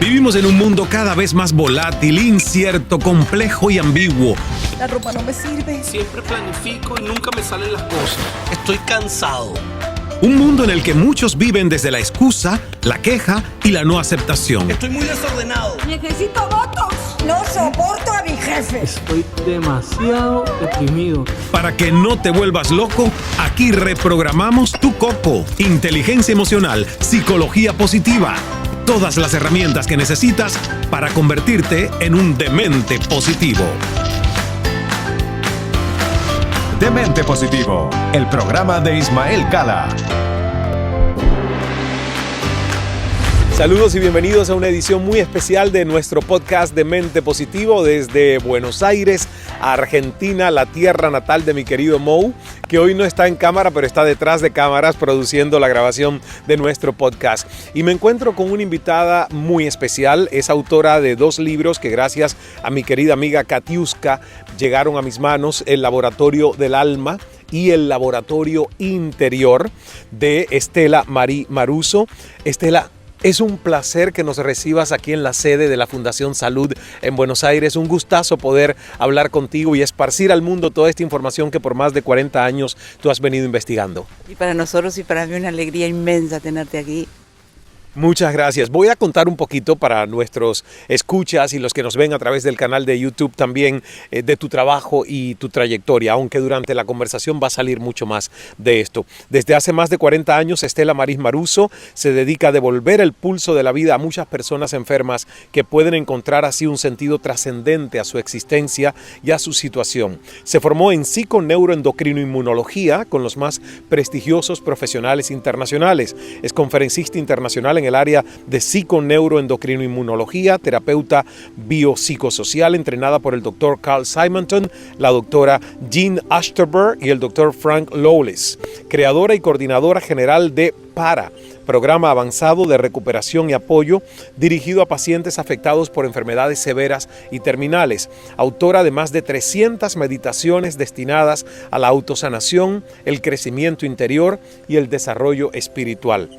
Vivimos en un mundo cada vez más volátil, incierto, complejo y ambiguo. La ropa no me sirve. Siempre planifico y nunca me salen las cosas. Estoy cansado. Un mundo en el que muchos viven desde la excusa, la queja y la no aceptación. Estoy muy desordenado. Necesito votos. No soporto a mi jefe. Estoy demasiado deprimido. Para que no te vuelvas loco, aquí reprogramamos tu coco. Inteligencia emocional, psicología positiva. Todas las herramientas que necesitas para convertirte en un demente positivo. Demente Positivo, el programa de Ismael Cala. Saludos y bienvenidos a una edición muy especial de nuestro podcast Demente Positivo desde Buenos Aires, Argentina, la tierra natal de mi querido Mo, que hoy no está en cámara, pero está detrás de cámaras produciendo la grabación de nuestro podcast. Y me encuentro con una invitada muy especial, es autora de 2 libros que gracias a mi querida amiga Katiuska llegaron a mis manos, El Laboratorio del Alma y El Laboratorio Interior, de Estela Marí Maruso. Estela, es un placer que nos recibas aquí en la sede de la Fundación Salud en Buenos Aires. Un gustazo poder hablar contigo y esparcir al mundo toda esta información que por más de 40 años tú has venido investigando. Y para nosotros y para mí una alegría inmensa tenerte aquí. Muchas gracias. Voy a contar un poquito para nuestros escuchas y los que nos ven a través del canal de YouTube también de tu trabajo y tu trayectoria, aunque durante la conversación va a salir mucho más de esto. Desde hace más de 40 años, Estela Marí Maruso se dedica a devolver el pulso de la vida a muchas personas enfermas que pueden encontrar así un sentido trascendente a su existencia y a su situación. Se formó en psiconeuroendocrinoinmunología con los más prestigiosos profesionales internacionales. Es conferencista internacional en el área de psiconeuroendocrinoinmunología, terapeuta biopsicosocial entrenada por el Dr. Carl Simonton, la doctora Jean Ashterberg y el Dr. Frank Lawless, creadora y coordinadora general de PARA, Programa Avanzado de Recuperación y Apoyo dirigido a pacientes afectados por enfermedades severas y terminales, autora de más de 300 meditaciones destinadas a la autosanación, el crecimiento interior y el desarrollo espiritual.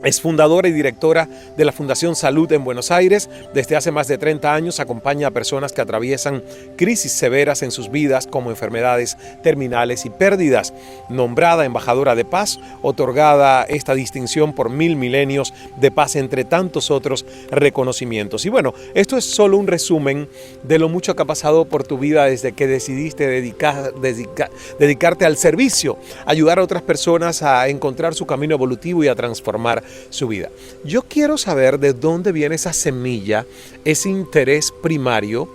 Es fundadora y directora de la Fundación Salud en Buenos Aires. Desde hace más de 30 años acompaña a personas que atraviesan crisis severas en sus vidas como enfermedades terminales y pérdidas. Nombrada embajadora de paz, otorgada esta distinción por 1000 milenios de paz entre tantos otros reconocimientos. Y bueno, esto es solo un resumen de lo mucho que ha pasado por tu vida desde que decidiste dedicarte al servicio, ayudar a otras personas a encontrar su camino evolutivo y a transformar su vida. Yo quiero saber de dónde viene esa semilla, ese interés primario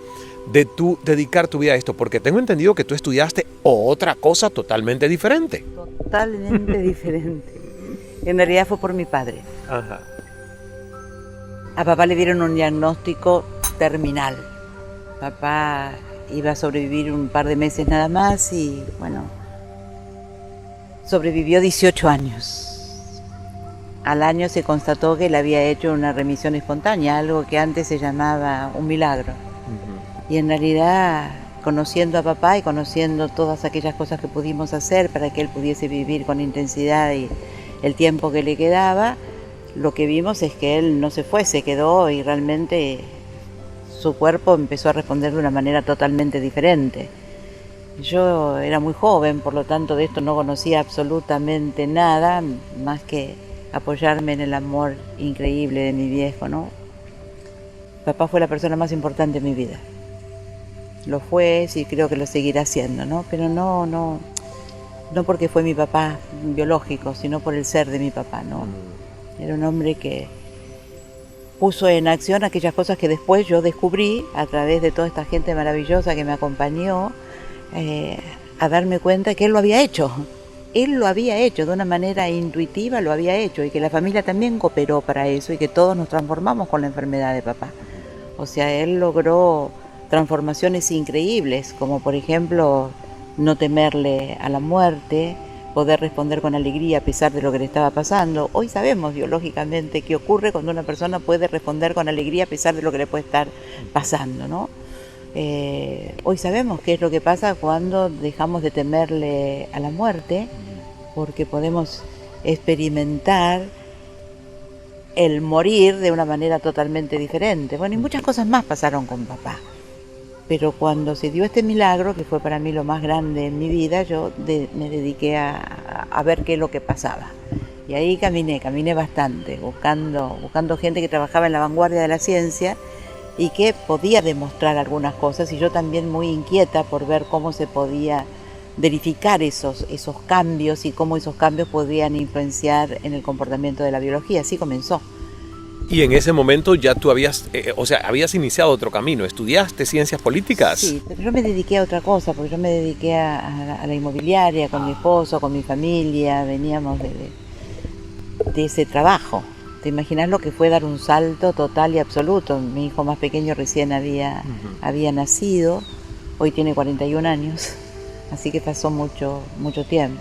de tú dedicar tu vida a esto, porque tengo entendido que tú estudiaste otra cosa totalmente diferente. Totalmente diferente. En realidad fue por mi padre. Ajá. A papá le dieron un diagnóstico terminal. Papá iba a sobrevivir un par de meses nada más y bueno, sobrevivió 18 años. Al año se constató que él había hecho una remisión espontánea, algo que antes se llamaba un milagro. Y en realidad, conociendo a papá y conociendo todas aquellas cosas que pudimos hacer para que él pudiese vivir con intensidad y el tiempo que le quedaba, lo que vimos es que él no se fue, se quedó y realmente su cuerpo empezó a responder de una manera totalmente diferente. Yo era muy joven, por lo tanto de esto no conocía absolutamente nada, más que apoyarme en el amor increíble de mi viejo, ¿no? Papá fue la persona más importante en mi vida. Lo fue y creo que lo seguirá siendo, ¿no? Pero no porque fue mi papá biológico, sino por el ser de mi papá, ¿no? Era un hombre que puso en acción aquellas cosas que después yo descubrí a través de toda esta gente maravillosa que me acompañó a darme cuenta que él lo había hecho. Él lo había hecho de una manera intuitiva, lo había hecho, y que la familia también cooperó para eso y que todos nos transformamos con la enfermedad de papá. O sea, él logró transformaciones increíbles, como por ejemplo no temerle a la muerte, poder responder con alegría a pesar de lo que le estaba pasando. Hoy sabemos biológicamente qué ocurre cuando una persona puede responder con alegría a pesar de lo que le puede estar pasando, ¿no? Hoy sabemos qué es lo que pasa cuando dejamos de temerle a la muerte, porque podemos experimentar el morir de una manera totalmente diferente. Bueno, y muchas cosas más pasaron con papá. Pero cuando se dio este milagro, que fue para mí lo más grande en mi vida, yo me dediqué a ver qué es lo que pasaba. Y ahí caminé bastante, buscando gente que trabajaba en la vanguardia de la ciencia y que podía demostrar algunas cosas, y yo también muy inquieta por ver cómo se podía verificar esos cambios y cómo esos cambios podían influenciar en el comportamiento de la biología. Así comenzó. Y en ese momento ya tú habías iniciado otro camino. ¿Estudiaste ciencias políticas? Sí, pero yo me dediqué a otra cosa, porque yo me dediqué a la inmobiliaria con mi esposo, con mi familia. Veníamos de ese trabajo. ¿Te imaginas lo que fue dar un salto total y absoluto? Mi hijo más pequeño recién había nacido, hoy tiene 41 años, así que pasó mucho tiempo.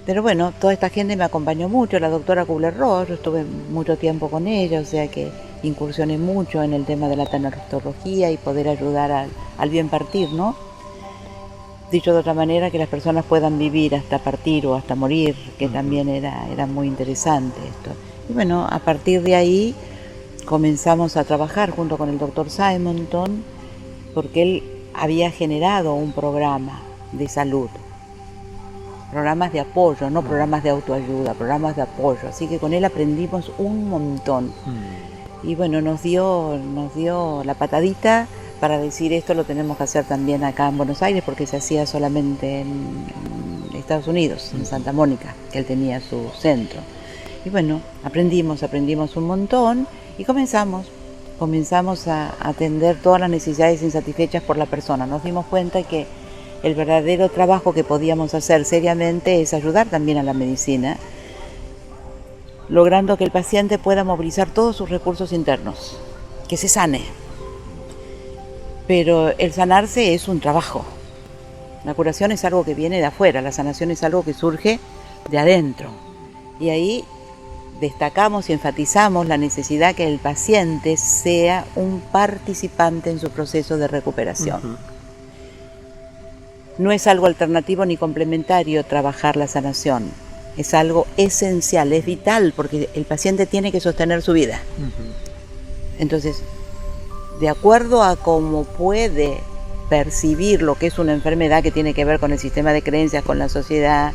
Pero bueno, toda esta gente me acompañó mucho, la doctora Kubler-Ross, yo estuve mucho tiempo con ella, o sea que incursioné mucho en el tema de la tanatología y poder ayudar al bien partir, ¿no? Dicho de otra manera, que las personas puedan vivir hasta partir o hasta morir, que también era muy interesante esto. Y bueno, a partir de ahí comenzamos a trabajar junto con el doctor Simonton, porque él había generado un programa de salud. Programas de apoyo, no programas de autoayuda, programas de apoyo. Así que con él aprendimos un montón. Y bueno, nos dio la patadita para decir esto lo tenemos que hacer también acá en Buenos Aires, porque se hacía solamente en Estados Unidos, en Santa Mónica, que él tenía su centro. Y bueno, aprendimos un montón y comenzamos a atender todas las necesidades insatisfechas por la persona. Nos dimos cuenta que el verdadero trabajo que podíamos hacer seriamente es ayudar también a la medicina, logrando que el paciente pueda movilizar todos sus recursos internos, que se sane. Pero el sanarse es un trabajo. La curación es algo que viene de afuera, la sanación es algo que surge de adentro. Y ahí destacamos y enfatizamos la necesidad que el paciente sea un participante en su proceso de recuperación. No es algo alternativo ni complementario trabajar la sanación. Es algo esencial, es vital, porque el paciente tiene que sostener su vida. Entonces, de acuerdo a cómo puede percibir lo que es una enfermedad que tiene que ver con el sistema de creencias, con la sociedad,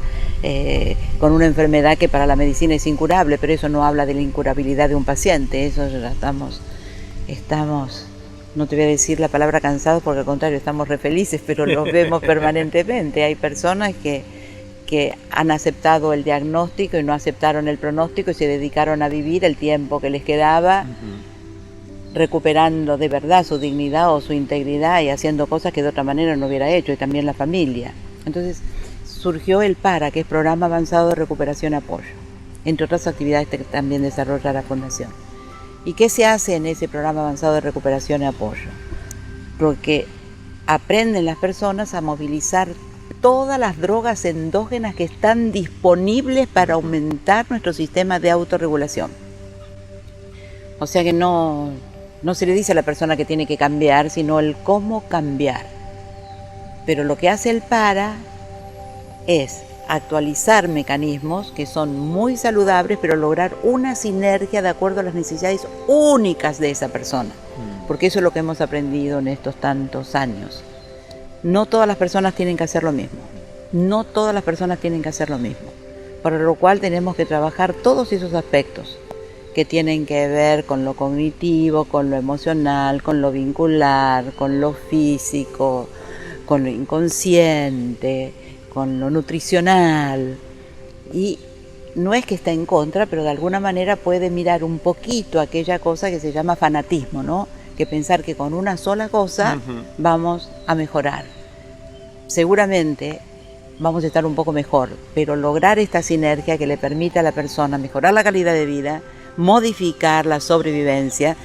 con una enfermedad que para la medicina es incurable, pero eso no habla de la incurabilidad de un paciente. Eso ya estamos, no te voy a decir la palabra cansados, porque al contrario, estamos re felices, pero los vemos permanentemente. Hay personas que han aceptado el diagnóstico y no aceptaron el pronóstico y se dedicaron a vivir el tiempo que les quedaba, recuperando de verdad su dignidad o su integridad y haciendo cosas que de otra manera no hubiera hecho, y también la familia. Entonces surgió el PARA, que es Programa Avanzado de Recuperación y Apoyo, entre otras actividades que también desarrolla la Fundación. ¿Y qué se hace en ese Programa Avanzado de Recuperación y Apoyo? Porque aprenden las personas a movilizar todas las drogas endógenas que están disponibles para aumentar nuestro sistema de autorregulación. O sea que no se le dice a la persona que tiene que cambiar, sino el cómo cambiar. Pero lo que hace el PARA es actualizar mecanismos que son muy saludables, pero lograr una sinergia de acuerdo a las necesidades únicas de esa persona. Porque eso es lo que hemos aprendido en estos tantos años. No todas las personas tienen que hacer lo mismo. No todas las personas tienen que hacer lo mismo. Para lo cual tenemos que trabajar todos esos aspectos que tienen que ver con lo cognitivo, con lo emocional, con lo vincular, con lo físico, con lo inconsciente, con lo nutricional. Y no es que está en contra, pero de alguna manera puede mirar un poquito aquella cosa que se llama fanatismo, ¿no? Que pensar que con una sola cosa vamos a mejorar. Seguramente vamos a estar un poco mejor, pero lograr esta sinergia que le permita a la persona mejorar la calidad de vida, modificar la sobrevivencia,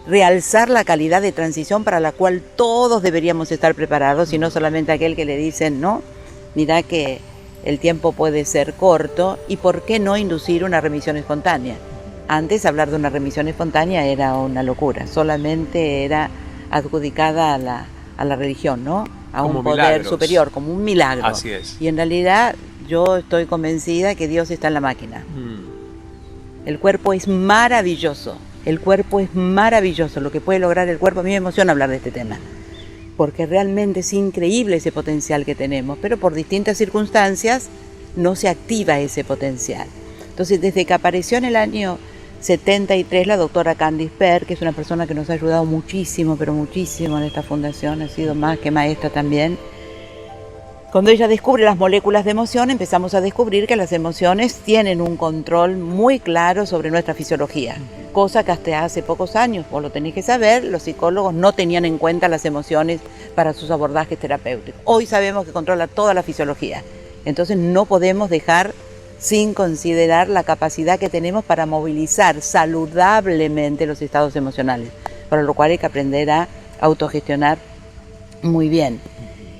realzar la calidad de transición para la cual todos deberíamos estar preparados, y no solamente aquel que le dicen, no, mira que el tiempo puede ser corto, y por qué no inducir una remisión espontánea. Antes hablar de una remisión espontánea era una locura, solamente era adjudicada a la religión, ¿no? A como un poder milagros superior, como un milagro. Así es. Y en realidad yo estoy convencida que Dios está en la máquina. El cuerpo es maravilloso. El cuerpo es maravilloso. Lo que puede lograr el cuerpo, a mí me emociona hablar de este tema, porque realmente es increíble ese potencial que tenemos, pero por distintas circunstancias no se activa ese potencial. Entonces, desde que apareció en el año 73 la doctora Candice Pert, que es una persona que nos ha ayudado muchísimo, pero muchísimo en esta fundación, ha sido más que maestra también. Cuando ella descubre las moléculas de emoción, empezamos a descubrir que las emociones tienen un control muy claro sobre nuestra fisiología, cosa que hasta hace pocos años, vos lo tenés que saber, los psicólogos no tenían en cuenta las emociones para sus abordajes terapéuticos. Hoy sabemos que controla toda la fisiología, entonces no podemos dejar sin considerar la capacidad que tenemos para movilizar saludablemente los estados emocionales, para lo cual hay que aprender a autogestionar muy bien.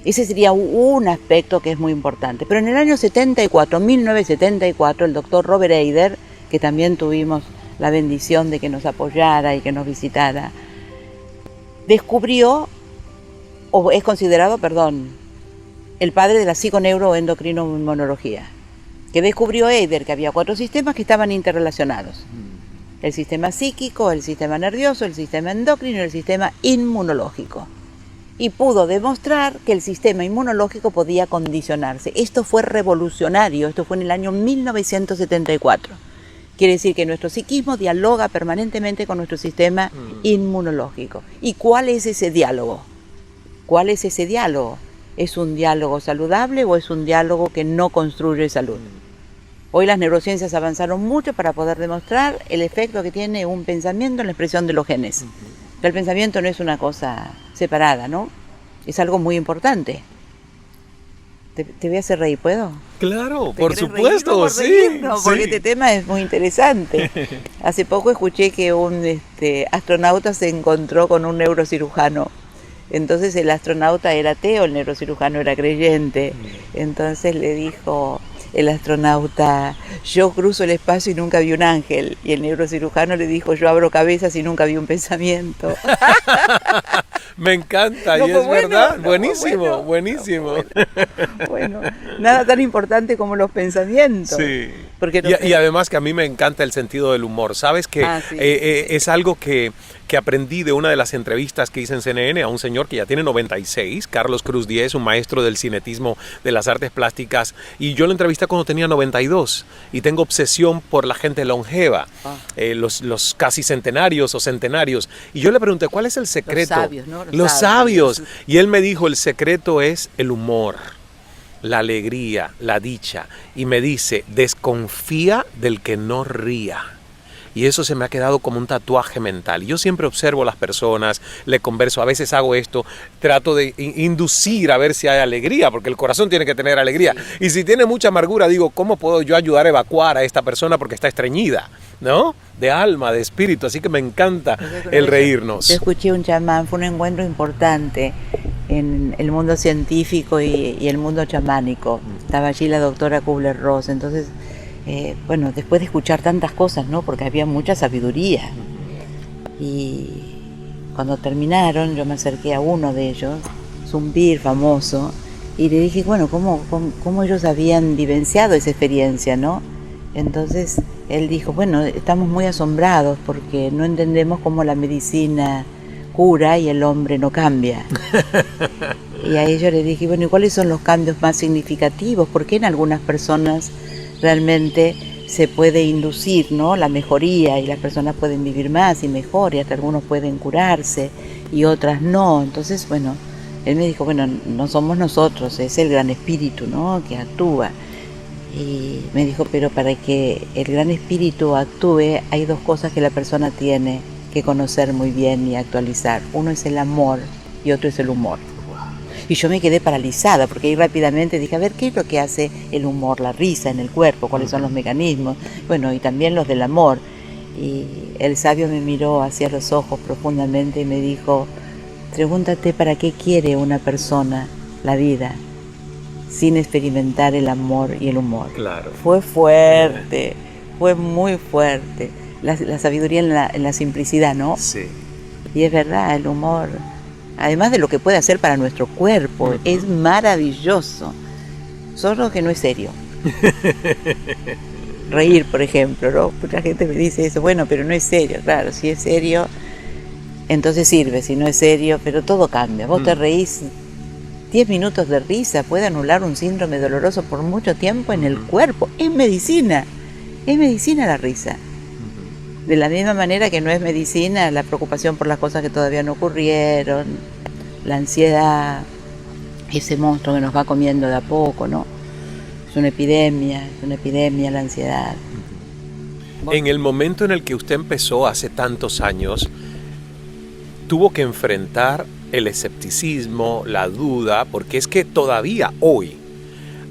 Ese sería un aspecto que es muy importante. Pero en el año 74, 1974, el doctor Robert Eder, que también tuvimos la bendición de que nos apoyara y que nos visitara, descubrió, o es considerado, el padre de la psiconeuroendocrinoinmunología, que descubrió Eder que había 4 sistemas que estaban interrelacionados. El sistema psíquico, el sistema nervioso, el sistema endocrino y el sistema inmunológico. Y pudo demostrar que el sistema inmunológico podía condicionarse. Esto fue revolucionario, esto fue en el año 1974. Quiere decir que nuestro psiquismo dialoga permanentemente con nuestro sistema inmunológico. ¿Y cuál es ese diálogo? ¿Cuál es ese diálogo? ¿Es un diálogo saludable o es un diálogo que no construye salud? Hoy las neurociencias avanzaron mucho para poder demostrar el efecto que tiene un pensamiento en la expresión de los genes. El pensamiento no es una cosa separada, ¿no? Es algo muy importante. Te voy a hacer reír, ¿puedo? Claro, ¿Te por querés supuesto, reír? No, reírnos, sí. porque este tema es muy interesante. Hace poco escuché que un astronauta se encontró con un neurocirujano. Entonces el astronauta era ateo, el neurocirujano era creyente. Entonces le dijo el astronauta: yo cruzo el espacio y nunca vi un ángel. Y el neurocirujano le dijo: yo abro cabezas y nunca vi un pensamiento. Me encanta, No y fue es bueno, verdad. no Buenísimo, fue bueno, buenísimo. Bueno, nada tan importante como los pensamientos. Sí. Porque Y además que a mí me encanta el sentido del humor. ¿Sabes qué? Sí. Es algo que aprendí de una de las entrevistas que hice en CNN a un señor que ya tiene 96, Carlos Cruz Diez, un maestro del cinetismo, de las artes plásticas, y yo lo entrevisté cuando tenía 92, y tengo obsesión por la gente longeva, los casi centenarios o centenarios, y yo le pregunté, ¿cuál es el secreto? Los sabios, ¿no? Los sabios. Y él me dijo, el secreto es el humor, la alegría, la dicha, y me dice, desconfía del que no ría. Y eso se me ha quedado como un tatuaje mental. Yo siempre observo a las personas, le converso, a veces hago esto, trato de inducir a ver si hay alegría, porque el corazón tiene que tener alegría. Sí. Y si tiene mucha amargura, digo, ¿cómo puedo yo ayudar a evacuar a esta persona porque está estreñida? ¿No? De alma, de espíritu. Así que me encanta el reírnos. Yo escuché un chamán, fue un encuentro importante en el mundo científico y el mundo chamánico. Estaba allí la doctora Kubler-Ross, entonces... después de escuchar tantas cosas, ¿no? Porque había mucha sabiduría. Y cuando terminaron, yo me acerqué a uno de ellos, Zumbir famoso, y le dije, bueno, ¿cómo ellos habían vivenciado esa experiencia, ¿no? Entonces él dijo, bueno, estamos muy asombrados porque no entendemos cómo la medicina cura y el hombre no cambia. Y a ellos le dije, bueno, ¿y cuáles son los cambios más significativos? ¿Por qué en algunas personas realmente se puede inducir, ¿no?, la mejoría y las personas pueden vivir más y mejor y hasta algunos pueden curarse y otras no? Entonces, bueno, él me dijo, bueno, no somos nosotros, es el gran espíritu, ¿no?, que actúa. Y me dijo, pero para que el gran espíritu actúe hay 2 cosas que la persona tiene que conocer muy bien y actualizar. Uno es el amor y otro es el humor. Y yo me quedé paralizada porque ahí rápidamente dije, a ver, ¿qué es lo que hace el humor, la risa en el cuerpo? ¿Cuáles son los mecanismos? Bueno, y también los del amor. Y el sabio me miró hacia los ojos profundamente y me dijo, pregúntate para qué quiere una persona la vida sin experimentar el amor y el humor. Claro. Fue fuerte, fue muy fuerte. La sabiduría en la simplicidad, ¿no? Sí. Y es verdad, el humor... además de lo que puede hacer para nuestro cuerpo, es maravilloso. Solo que no es serio. reír, por ejemplo, ¿no? Mucha gente me dice eso, bueno, pero no es serio. Claro, si es serio, entonces sirve, si no es serio, pero todo cambia. Vos te reís, 10 minutos de risa puede anular un síndrome doloroso por mucho tiempo en el cuerpo. Es medicina la risa. De la misma manera que no es medicina la preocupación por las cosas que todavía no ocurrieron, la ansiedad, ese monstruo que nos va comiendo de a poco, ¿no? Es una epidemia la ansiedad. En el momento en el que usted empezó hace tantos años, tuvo que enfrentar el escepticismo, la duda, porque es que todavía hoy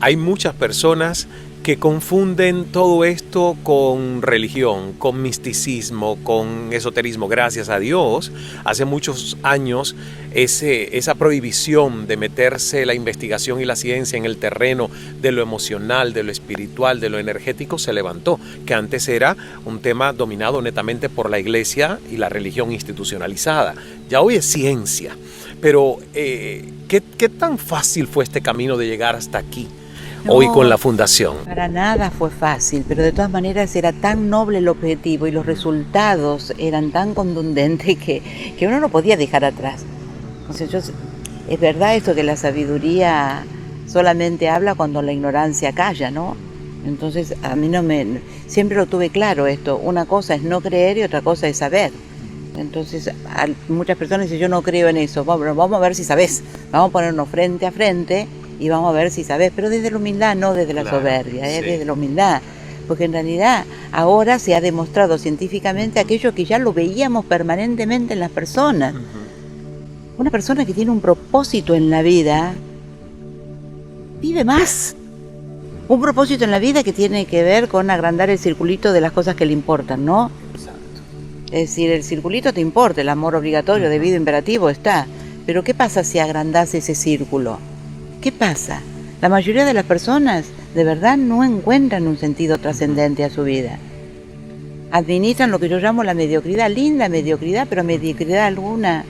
hay muchas personas que confunden todo esto con religión, con misticismo, con esoterismo. Gracias a Dios, hace muchos años esa prohibición de meterse la investigación y la ciencia en el terreno de lo emocional, de lo espiritual, de lo energético se levantó, que antes era un tema dominado netamente por la iglesia y la religión institucionalizada. Ya hoy es ciencia, pero ¿qué tan fácil fue este camino de llegar hasta aquí? No, hoy con la fundación. Para nada fue fácil, pero de todas maneras era tan noble el objetivo y los resultados eran tan contundentes que uno no podía dejar atrás. O sea, es verdad esto que la sabiduría solamente habla cuando la ignorancia calla, ¿no? Entonces a mí siempre lo tuve claro esto, una cosa es no creer y otra cosa es saber. Entonces muchas personas dicen, yo no creo en eso, vamos a ver si sabes, vamos a ponernos frente a frente y vamos a ver si sabes, pero desde la humildad, no desde la soberbia, sí. Desde la humildad, porque en realidad ahora se ha demostrado científicamente aquello que ya lo veíamos permanentemente en las personas. Una persona que tiene un propósito en la vida vive más. Un propósito en la vida que tiene que ver con agrandar el circulito de las cosas que le importan, ¿no? Exacto. Es decir, el circulito te importa, el amor obligatorio, debido, imperativo está, pero ¿qué pasa si agrandás ese círculo? ¿Qué pasa? La mayoría de las personas de verdad no encuentran un sentido trascendente a su vida. Administran lo que yo llamo la mediocridad, linda mediocridad, pero mediocridad alguna.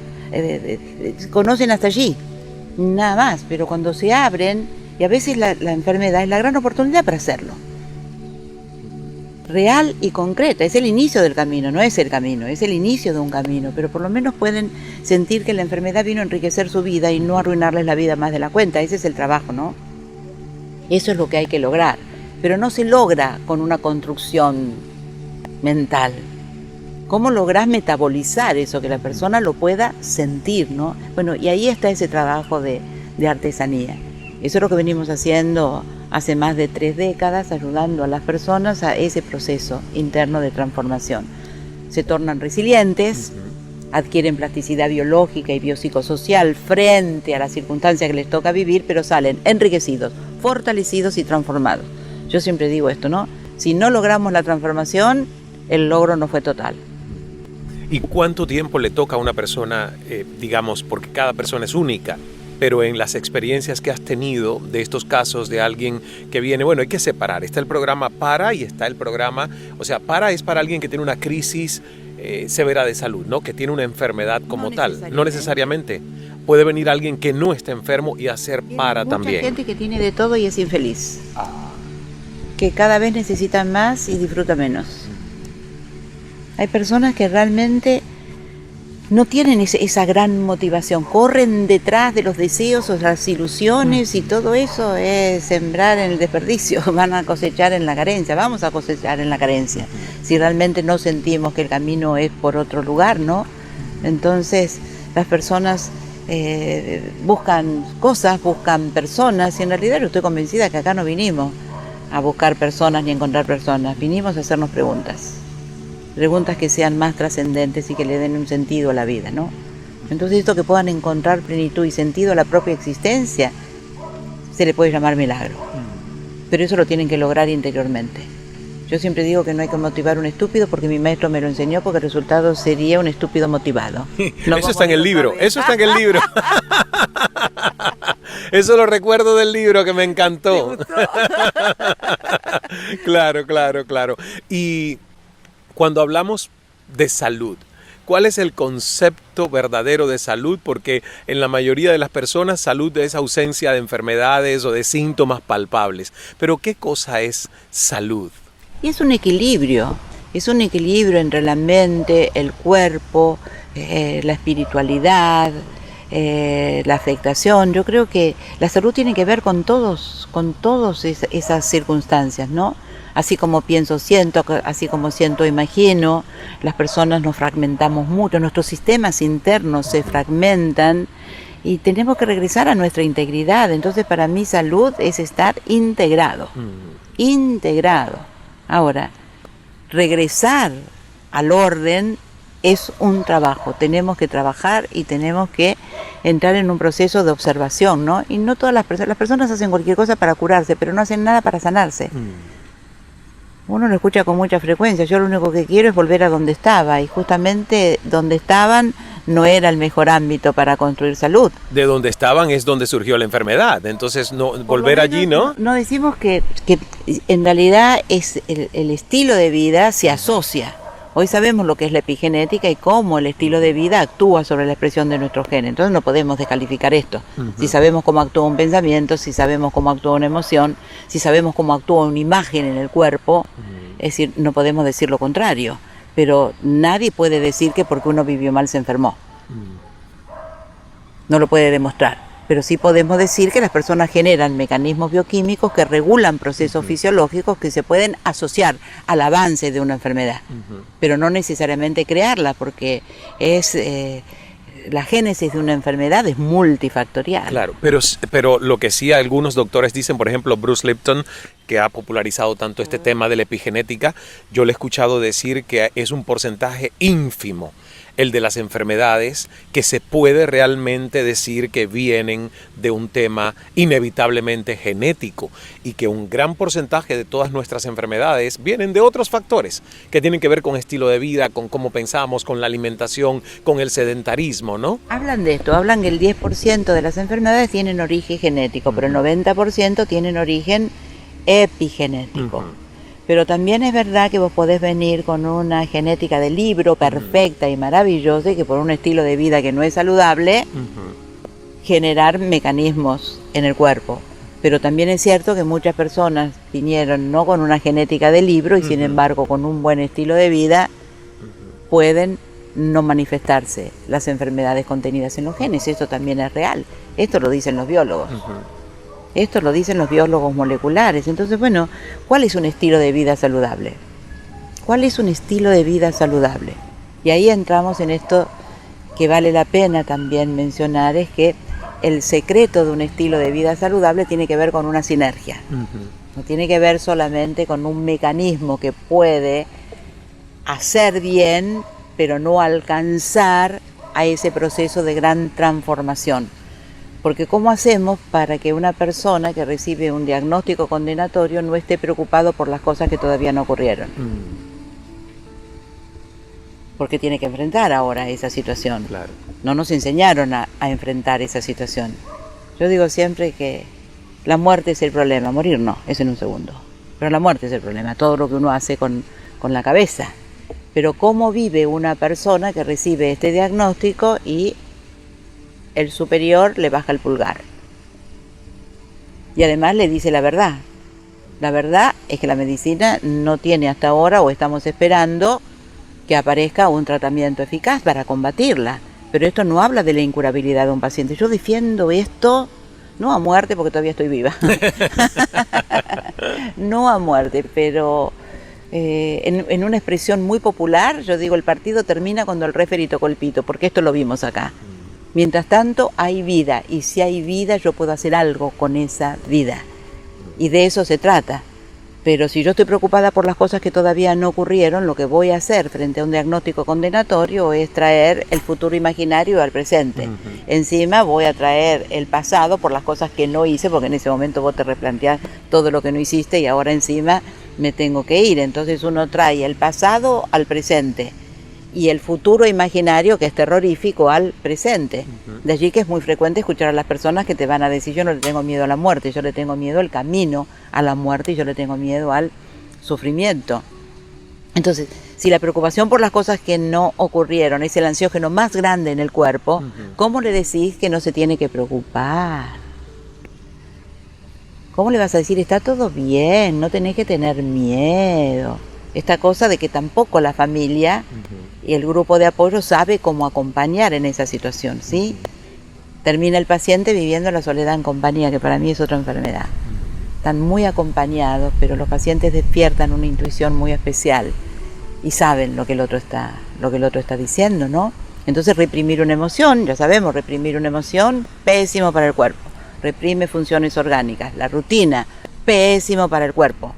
Conocen hasta allí, nada más, pero cuando se abren, y a veces la enfermedad es la gran oportunidad para hacerlo. Real y concreta, es el inicio del camino, no es el camino, es el inicio de un camino, pero por lo menos pueden sentir que la enfermedad vino a enriquecer su vida y no arruinarles la vida más de la cuenta. Ese es el trabajo, ¿no? Eso es lo que hay que lograr, pero no se logra con una construcción mental. ¿Cómo lográs metabolizar eso, que la persona lo pueda sentir, ¿no? Bueno, y ahí está ese trabajo de artesanía. Eso es lo que venimos haciendo hace más de 3 décadas, ayudando a las personas a ese proceso interno de transformación. Se tornan resilientes, adquieren plasticidad biológica y biopsicosocial frente a las circunstancias que les toca vivir, pero salen enriquecidos, fortalecidos y transformados. Yo siempre digo esto, ¿no? Si no logramos la transformación, el logro no fue total. ¿Y cuánto tiempo le toca a una persona, digamos, porque cada persona es única, pero en las experiencias que has tenido de estos casos de alguien que viene, bueno, hay que separar, está el programa PARA y está el programa, o sea, PARA es para alguien que tiene una crisis severa de salud, ¿no? Que tiene una enfermedad como tal, no necesariamente. Puede venir alguien que no está enfermo y hacer PARA también. Mucha gente que tiene de todo y es infeliz, que cada vez necesita más y disfruta menos. Hay personas que realmente no tienen esa gran motivación, corren detrás de los deseos o las ilusiones y todo eso es sembrar en el desperdicio, van a cosechar en la carencia, vamos a cosechar en la carencia, si realmente no sentimos que el camino es por otro lugar, ¿no? Entonces las personas buscan cosas, buscan personas, y en realidad yo estoy convencida que acá no vinimos a buscar personas ni a encontrar personas, vinimos a hacernos preguntas que sean más trascendentes y que le den un sentido a la vida, ¿no? Entonces esto que puedan encontrar plenitud y sentido a la propia existencia, se le puede llamar milagro. Pero eso lo tienen que lograr interiormente. Yo siempre digo que no hay que motivar a un estúpido porque mi maestro me lo enseñó, porque el resultado sería un estúpido motivado. Eso está en el libro, eso está en el libro. Eso lo recuerdo del libro que me encantó. Claro. Y cuando hablamos de salud, ¿cuál es el concepto verdadero de salud? Porque en la mayoría de las personas salud es ausencia de enfermedades o de síntomas palpables. Pero ¿qué cosa es salud? Y es un equilibrio entre la mente, el cuerpo, la espiritualidad, la afectación. Yo creo que la salud tiene que ver con todas esas circunstancias, ¿no? Así como pienso, siento, así como siento, imagino. Las personas nos fragmentamos mucho, nuestros sistemas internos se fragmentan y tenemos que regresar a nuestra integridad. Entonces, para mí, salud es estar integrado. Integrado. Ahora, regresar al orden es un trabajo. Tenemos que trabajar y tenemos que entrar en un proceso de observación, ¿no? Y no todas las personas hacen cualquier cosa para curarse, pero no hacen nada para sanarse. Uno lo escucha con mucha frecuencia. Yo lo único que quiero es volver a donde estaba, y justamente donde estaban no era el mejor ámbito para construir salud. De donde estaban es donde surgió la enfermedad, entonces no volver allí, ¿no? No decimos que en realidad es el estilo de vida se asocia. Hoy sabemos lo que es la epigenética y cómo el estilo de vida actúa sobre la expresión de nuestros genes. Entonces no podemos descalificar esto. Si sabemos cómo actúa un pensamiento, si sabemos cómo actúa una emoción, si sabemos cómo actúa una imagen en el cuerpo, es decir, no podemos decir lo contrario. Pero nadie puede decir que porque uno vivió mal se enfermó. No lo puede demostrar. Pero sí podemos decir que las personas generan mecanismos bioquímicos que regulan procesos fisiológicos que se pueden asociar al avance de una enfermedad, pero no necesariamente crearla, porque la génesis de una enfermedad es multifactorial. Claro, pero lo que sí algunos doctores dicen, por ejemplo, Bruce Lipton, que ha popularizado tanto este tema de la epigenética, yo le he escuchado decir que es un porcentaje ínfimo el de las enfermedades que se puede realmente decir que vienen de un tema inevitablemente genético, y que un gran porcentaje de todas nuestras enfermedades vienen de otros factores que tienen que ver con estilo de vida, con cómo pensamos, con la alimentación, con el sedentarismo, ¿no? Hablan de esto, hablan que el 10% de las enfermedades tienen origen genético, pero el 90% tienen origen epigenético. Pero también es verdad que vos podés venir con una genética de libro perfecta y maravillosa, y que por un estilo de vida que no es saludable, generar mecanismos en el cuerpo. Pero también es cierto que muchas personas vinieron no con una genética de libro y sin embargo con un buen estilo de vida pueden no manifestarse las enfermedades contenidas en los genes. Esto también es real. Esto lo dicen los biólogos. Esto lo dicen los biólogos moleculares. Entonces, bueno, ¿cuál es un estilo de vida saludable? ¿Cuál es un estilo de vida saludable? Y ahí entramos en esto que vale la pena también mencionar, es que el secreto de un estilo de vida saludable tiene que ver con una sinergia. No tiene que ver solamente con un mecanismo que puede hacer bien, pero no alcanzar a ese proceso de gran transformación. Porque ¿cómo hacemos para que una persona que recibe un diagnóstico condenatorio no esté preocupado por las cosas que todavía no ocurrieron? Porque tiene que enfrentar ahora esa situación. Claro. No nos enseñaron a enfrentar esa situación. Yo digo siempre que la muerte es el problema, morir no, es en un segundo. Pero la muerte es el problema, todo lo que uno hace con la cabeza. Pero ¿cómo vive una persona que recibe este diagnóstico y el superior le baja el pulgar? Y además le dice la verdad. La verdad es que la medicina no tiene hasta ahora, o estamos esperando que aparezca un tratamiento eficaz para combatirla. Pero esto no habla de la incurabilidad de un paciente. Yo defiendo esto, no a muerte porque todavía estoy viva. No a muerte, pero en una expresión muy popular, yo digo, el partido termina cuando el referee tocó el pito, porque esto lo vimos acá. Mientras tanto hay vida, y si hay vida yo puedo hacer algo con esa vida, y de eso se trata. Pero si yo estoy preocupada por las cosas que todavía no ocurrieron, lo que voy a hacer frente a un diagnóstico condenatorio es traer el futuro imaginario al presente. Encima voy a traer el pasado por las cosas que no hice, porque en ese momento vos te replanteás todo lo que no hiciste y ahora encima me tengo que ir. Entonces uno trae el pasado al presente y el futuro imaginario, que es terrorífico, al presente. De allí que es muy frecuente escuchar a las personas que te van a decir: yo no le tengo miedo a la muerte, yo le tengo miedo al camino a la muerte y yo le tengo miedo al sufrimiento. Entonces, si la preocupación por las cosas que no ocurrieron es el ansiógeno más grande en el cuerpo, ¿cómo le decís que no se tiene que preocupar? ¿Cómo le vas a decir, está todo bien, no tenés que tener miedo? Esta cosa de que tampoco la familia y el grupo de apoyo sabe cómo acompañar en esa situación, ¿sí? Termina el paciente viviendo la soledad en compañía, que para mí es otra enfermedad. Están muy acompañados, pero los pacientes despiertan una intuición muy especial y saben lo que el otro está diciendo, ¿no? Entonces reprimir una emoción, ya sabemos, reprimir una emoción, pésimo para el cuerpo. Reprime funciones orgánicas. La rutina, pésimo para el cuerpo.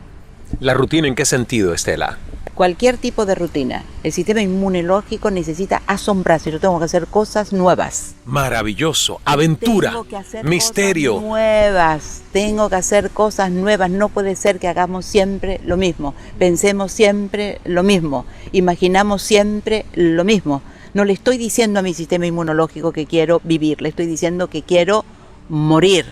¿La rutina en qué sentido, Estela? Cualquier tipo de rutina. El sistema inmunológico necesita asombrarse. Yo tengo que hacer cosas nuevas. Maravilloso, aventura, Tengo que hacer misterio. cosas nuevas. Tengo que hacer cosas nuevas. No puede ser que hagamos siempre lo mismo. Pensemos siempre lo mismo. Imaginamos siempre lo mismo. No le estoy diciendo a mi sistema inmunológico que quiero vivir. Le estoy diciendo que quiero morir.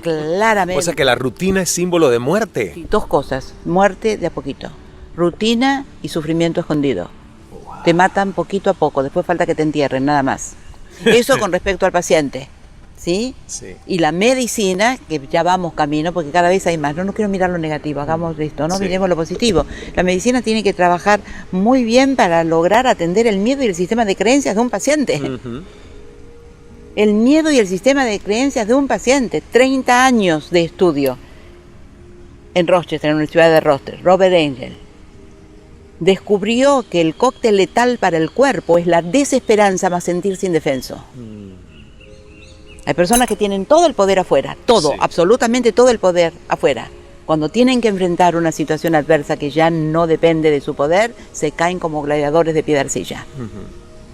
Claramente. O sea que la rutina es símbolo de muerte. Sí, dos cosas, muerte de a poquito, rutina y sufrimiento escondido. Te matan poquito a poco, después falta que te entierren, nada más. Eso con respecto al paciente, ¿sí? Sí. Y la medicina, que ya vamos camino, porque cada vez hay más. No quiero mirar lo negativo, hagamos esto, no Sí. miremos lo positivo. La medicina tiene que trabajar muy bien para lograr atender el miedo y el sistema de creencias de un paciente. El miedo y el sistema de creencias de un paciente. 30 años de estudio en Rochester, en la Universidad de Rochester. Robert Engel descubrió que el cóctel letal para el cuerpo es la desesperanza más sentirse indefenso. Hay personas que tienen todo el poder afuera, todo, Sí. absolutamente todo el poder afuera. Cuando tienen que enfrentar una situación adversa que ya no depende de su poder, se caen como gladiadores de pie de arcilla.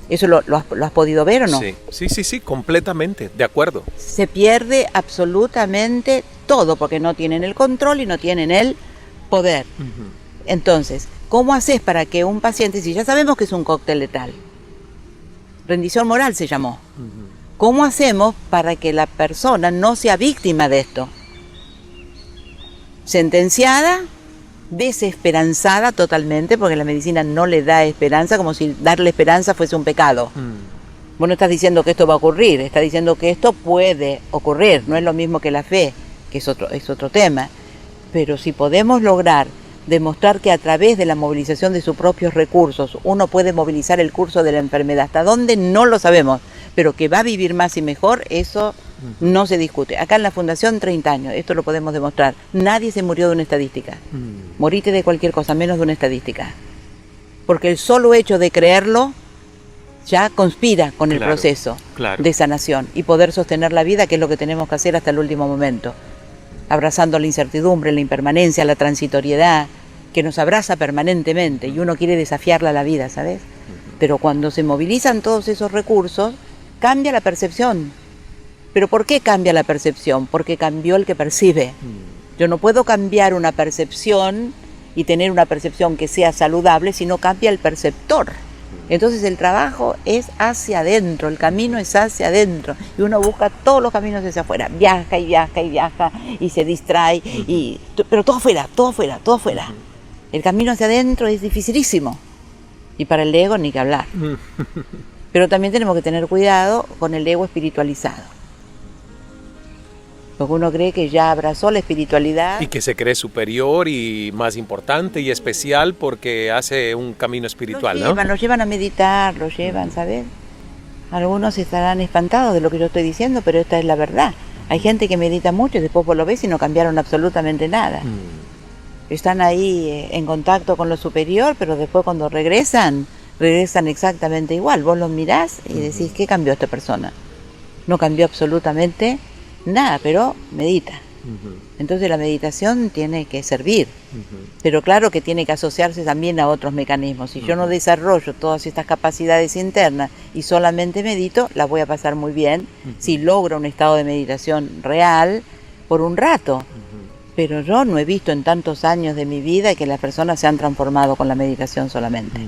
¿Eso lo has podido ver o no? Sí, completamente, de acuerdo. Se pierde absolutamente todo porque no tienen el control y no tienen el poder. Entonces, ¿cómo haces para que un paciente, si ya sabemos que es un cóctel letal, rendición moral se llamó, ¿cómo hacemos para que la persona no sea víctima de esto? Sentenciada, desesperanzada totalmente, porque la medicina no le da esperanza, como si darle esperanza fuese un pecado. Vos no estás diciendo que esto va a ocurrir, estás diciendo que esto puede ocurrir, no es lo mismo que la fe, que es otro tema. Pero si podemos lograr demostrar que a través de la movilización de sus propios recursos uno puede movilizar el curso de la enfermedad, hasta dónde no lo sabemos, pero que va a vivir más y mejor, eso no se discute. Acá en la Fundación 30 años, esto lo podemos demostrar. Nadie se murió de una estadística. Morite de cualquier cosa, menos de una estadística. Porque el solo hecho de creerlo ya conspira con el Claro, proceso claro. de sanación y poder sostener la vida, que es lo que tenemos que hacer hasta el último momento. Abrazando la incertidumbre, la impermanencia, la transitoriedad, que nos abraza permanentemente y uno quiere desafiarla a la vida, ¿sabes? Pero cuando se movilizan todos esos recursos, cambia la percepción. ¿Pero por qué cambia la percepción? Porque cambió el que percibe. Yo no puedo cambiar una percepción y tener una percepción que sea saludable si no cambia el perceptor. Entonces el trabajo es hacia adentro, el camino es hacia adentro y uno busca todos los caminos hacia afuera, viaja y viaja y viaja y se distrae, pero todo afuera, todo afuera, todo afuera. El camino hacia adentro es dificilísimo y para el ego ni que hablar. Pero también tenemos que tener cuidado con el ego espiritualizado. Porque uno cree que ya abrazó la espiritualidad. Y que se cree superior y más importante y especial porque hace un camino espiritual, ¿no? Los llevan a meditar, los llevan, ¿sabes? Algunos estarán espantados de lo que yo estoy diciendo, pero esta es la verdad. Hay gente que medita mucho y después vos lo ves y no cambiaron absolutamente nada. Están ahí en contacto con lo superior, pero después cuando regresan exactamente igual. Vos los mirás y decís, ¿qué cambió esta persona? No cambió absolutamente nada, pero medita. Entonces la meditación tiene que servir, pero claro que tiene que asociarse también a otros mecanismos. Si yo no desarrollo todas estas capacidades internas y solamente medito, la voy a pasar muy bien si logro un estado de meditación real por un rato. Pero yo no he visto en tantos años de mi vida que las personas se han transformado con la meditación solamente.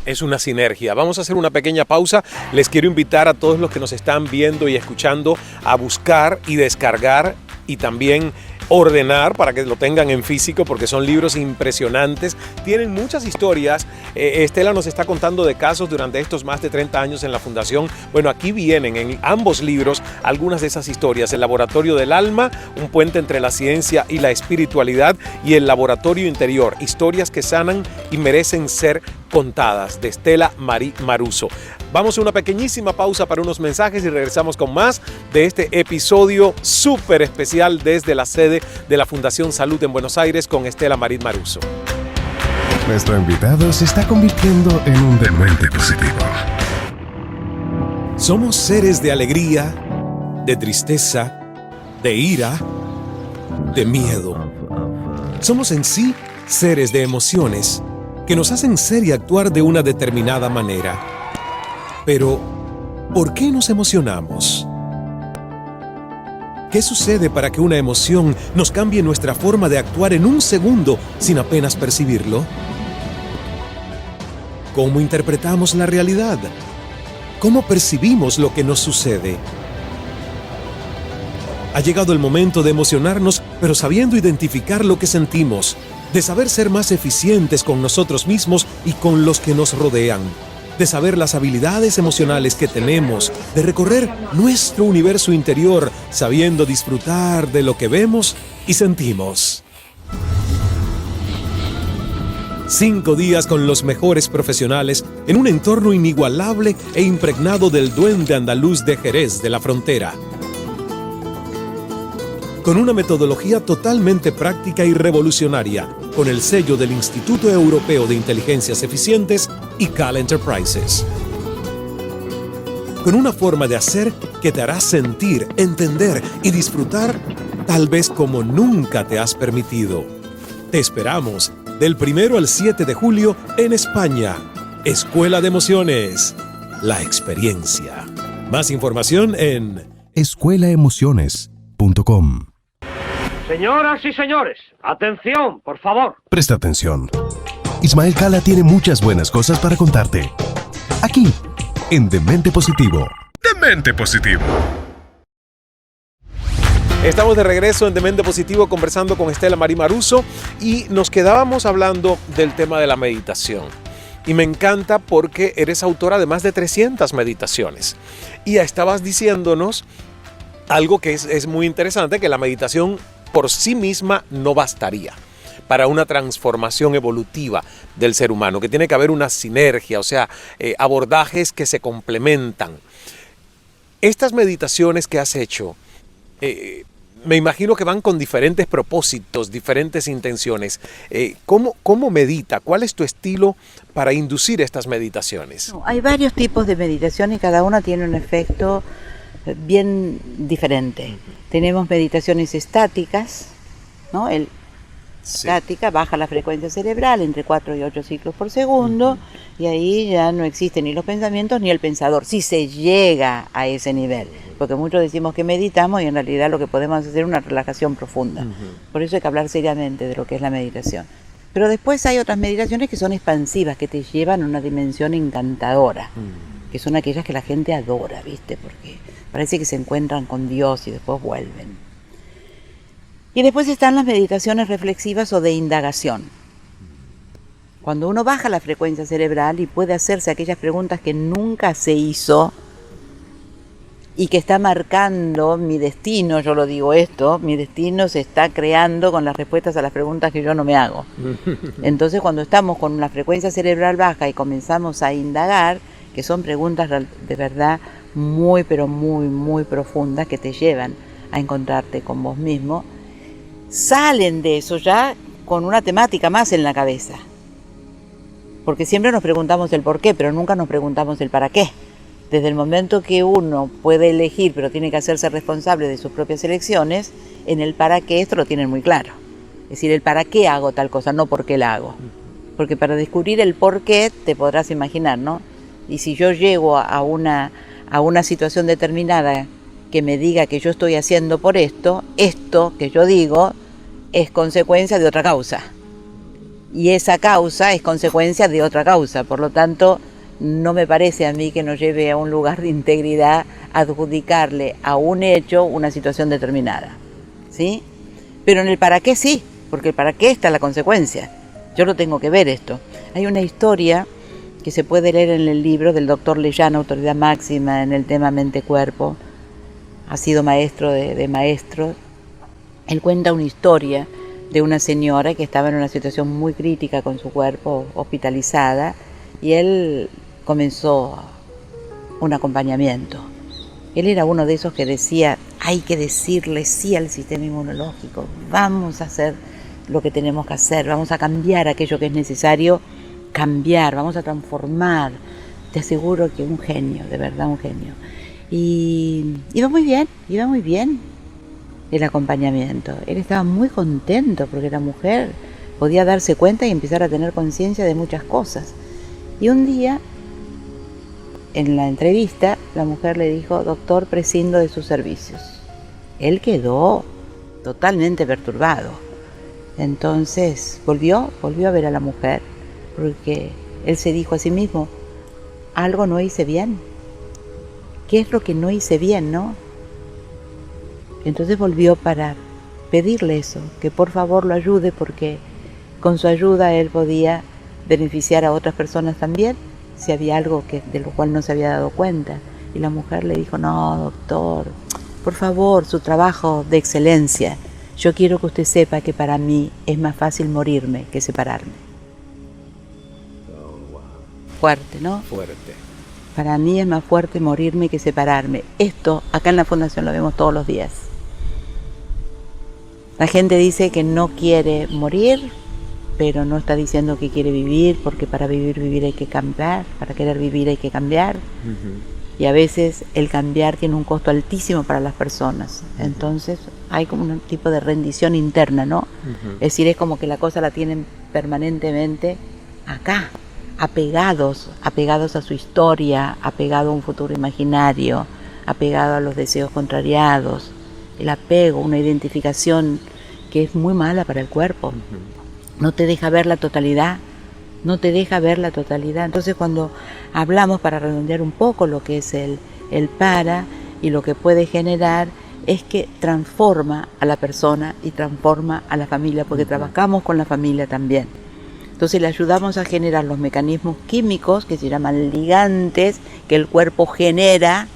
Es una sinergia. Vamos a hacer una pequeña pausa. Les quiero invitar a todos los que nos están viendo y escuchando a buscar y descargar y también ordenar para que lo tengan en físico, porque son libros impresionantes. Tienen muchas historias. Estela nos está contando de casos durante estos más de 30 años en la Fundación. Bueno, aquí vienen en ambos libros algunas de esas historias. El Laboratorio del Alma, un puente entre la ciencia y la espiritualidad, y El Laboratorio Interior, historias que sanan y merecen ser contadas, de Estela Marí Maruso. Vamos a una pequeñísima pausa para unos mensajes y regresamos con más de este episodio súper especial desde la sede de la Fundación Salud en Buenos Aires con Estela Marí Maruso. Nuestro invitado se está convirtiendo en un demente positivo. Somos seres de alegría, de tristeza, de ira, de miedo. Somos en sí seres de emociones que nos hacen ser y actuar de una determinada manera. Pero, ¿por qué nos emocionamos? ¿Qué sucede para que una emoción nos cambie nuestra forma de actuar en un segundo sin apenas percibirlo? ¿Cómo interpretamos la realidad? ¿Cómo percibimos lo que nos sucede? Ha llegado el momento de emocionarnos, pero sabiendo identificar lo que sentimos, de saber ser más eficientes con nosotros mismos y con los que nos rodean, de saber las habilidades emocionales que tenemos, de recorrer nuestro universo interior, sabiendo disfrutar de lo que vemos y sentimos. 5 días con los mejores profesionales en un entorno inigualable e impregnado del duende andaluz de Jerez de la Frontera. Con una metodología totalmente práctica y revolucionaria, con el sello del Instituto Europeo de Inteligencias Eficientes y Cal Enterprises. Con una forma de hacer que te hará sentir, entender y disfrutar tal vez como nunca te has permitido. Te esperamos del 1 al 7 de julio en España. Escuela de Emociones, la experiencia. Más información en escuelaemociones.com. Señoras y señores, atención, por favor. Presta atención. Ismael Cala tiene muchas buenas cosas para contarte. Aquí, en Demente Positivo. Demente Positivo. Estamos de regreso en Demente Positivo conversando con Estela Marí Maruso y nos quedábamos hablando del tema de la meditación. Y me encanta porque eres autora de más de 300 meditaciones. Y ya estabas diciéndonos algo que es muy interesante, que la meditación por sí misma no bastaría para una transformación evolutiva del ser humano, que tiene que haber una sinergia, o sea, abordajes que se complementan. Estas meditaciones que has hecho, me imagino que van con diferentes propósitos, diferentes intenciones. ¿Cómo medita? ¿Cuál es tu estilo para inducir estas meditaciones? No, hay varios tipos de meditación y cada una tiene un efecto bien diferente. Tenemos meditaciones estáticas, ¿no? Estática baja la frecuencia cerebral entre 4 y 8 ciclos por segundo, y ahí ya no existen ni los pensamientos ni el pensador, si se llega a ese nivel, porque muchos decimos que meditamos y en realidad lo que podemos hacer es una relajación profunda. Por eso hay que hablar seriamente de lo que es la meditación. Pero después hay otras meditaciones que son expansivas, que te llevan a una dimensión encantadora, que son aquellas que la gente adora, ¿viste? Porque parece que se encuentran con Dios y después vuelven. Y después están las meditaciones reflexivas o de indagación. Cuando uno baja la frecuencia cerebral y puede hacerse aquellas preguntas que nunca se hizo y que está marcando mi destino, yo lo digo esto, mi destino se está creando con las respuestas a las preguntas que yo no me hago. Entonces cuando estamos con una frecuencia cerebral baja y comenzamos a indagar, que son preguntas de verdad muy pero muy muy profundas que te llevan a encontrarte con vos mismo, salen de eso ya con una temática más en la cabeza. Porque siempre nos preguntamos el por qué, pero nunca nos preguntamos el para qué. Desde el momento que uno puede elegir, pero tiene que hacerse responsable de sus propias elecciones, en el para qué esto lo tienen muy claro. Es decir, el para qué hago tal cosa, no por qué la hago. Porque para descubrir el por qué te podrás imaginar, ¿no? Y si yo llego a una situación determinada que me diga que yo estoy haciendo por esto que yo digo es consecuencia de otra causa. Y esa causa es consecuencia de otra causa. Por lo tanto, no me parece a mí que nos lleve a un lugar de integridad adjudicarle a un hecho una situación determinada, ¿sí? Pero en el para qué sí, porque el para qué está la consecuencia. Yo lo tengo que ver esto. Hay una historia que se puede leer en el libro del doctor Leján, autoridad máxima en el tema mente-cuerpo. Ha sido maestro de maestros. Él cuenta una historia de una señora que estaba en una situación muy crítica con su cuerpo, hospitalizada, y él comenzó un acompañamiento. Él era uno de esos que decía, hay que decirle sí al sistema inmunológico, vamos a hacer lo que tenemos que hacer, vamos a cambiar aquello que es necesario cambiar, vamos a transformar. Te aseguro que un genio, de verdad un genio. Y iba muy bien el acompañamiento. Él estaba muy contento porque la mujer podía darse cuenta y empezar a tener conciencia de muchas cosas. Y un día, en la entrevista, la mujer le dijo, doctor, prescindo de sus servicios. Él quedó totalmente perturbado. Entonces volvió a ver a la mujer, porque él se dijo a sí mismo, algo no hice bien. ¿Qué es lo que no hice bien, no? Entonces volvió para pedirle eso, que por favor lo ayude, porque con su ayuda él podía beneficiar a otras personas también, si había algo de lo cual no se había dado cuenta. Y la mujer le dijo, no, doctor, por favor, su trabajo de excelencia, yo quiero que usted sepa que para mí es más fácil morirme que separarme. Fuerte, ¿no? Fuerte. Para mí es más fuerte morirme que separarme. Esto acá en la Fundación lo vemos todos los días. La gente dice que no quiere morir, pero no está diciendo que quiere vivir, porque para vivir hay que cambiar, para querer vivir hay que cambiar. Y a veces el cambiar tiene un costo altísimo para las personas. Entonces hay como un tipo de rendición interna, ¿no? Es decir, es como que la cosa la tienen permanentemente acá, apegados a su historia, apegado a un futuro imaginario, apegado a los deseos contrariados, el apego, una identificación que es muy mala para el cuerpo. No te deja ver la totalidad, Entonces cuando hablamos, para redondear un poco lo que es el para y lo que puede generar, es que transforma a la persona y transforma a la familia, porque trabajamos con la familia también. Entonces le ayudamos a generar los mecanismos químicos que se llaman ligantes, que el cuerpo genera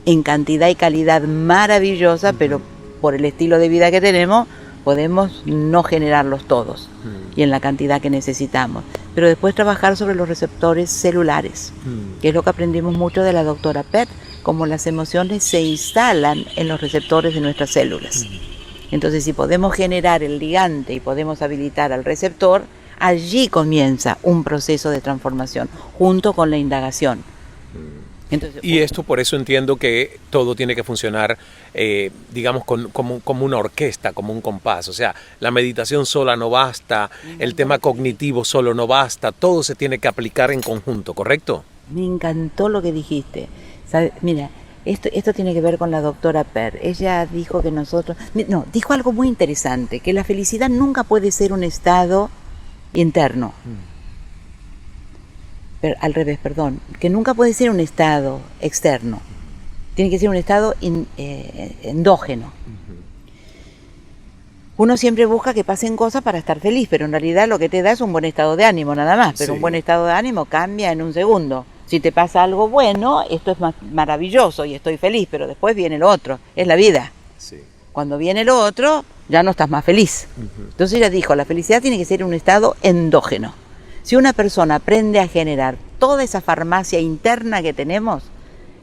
en cantidad y calidad maravillosa, pero por el estilo de vida que tenemos podemos no generarlos todos y en la cantidad que necesitamos. Pero después trabajar sobre los receptores celulares, que es lo que aprendimos mucho de la doctora Pett, como las emociones se instalan en los receptores de nuestras células. Entonces, si podemos generar el ligante y podemos habilitar al receptor, allí comienza un proceso de transformación, junto con la indagación. Entonces, y esto, por eso entiendo que todo tiene que funcionar, digamos, como una orquesta, como un compás. O sea, la meditación sola no basta, el tema cognitivo solo no basta, todo se tiene que aplicar en conjunto, ¿correcto? Me encantó lo que dijiste. ¿Sabe? Mira, esto tiene que ver con la doctora Pett. Ella dijo que dijo algo muy interesante, que la felicidad nunca puede ser un estado interno. Al revés, perdón, que nunca puede ser un estado externo, tiene que ser un estado endógeno. Uno siempre busca que pasen cosas para estar feliz, pero en realidad lo que te da es un buen estado de ánimo nada más, pero un buen estado de ánimo cambia en un segundo. Si te pasa algo bueno, esto es maravilloso y estoy feliz, pero después viene lo otro, es la vida. Cuando viene lo otro, ya no estás más feliz. Entonces ella dijo, la felicidad tiene que ser un estado endógeno. Si una persona aprende a generar toda esa farmacia interna que tenemos,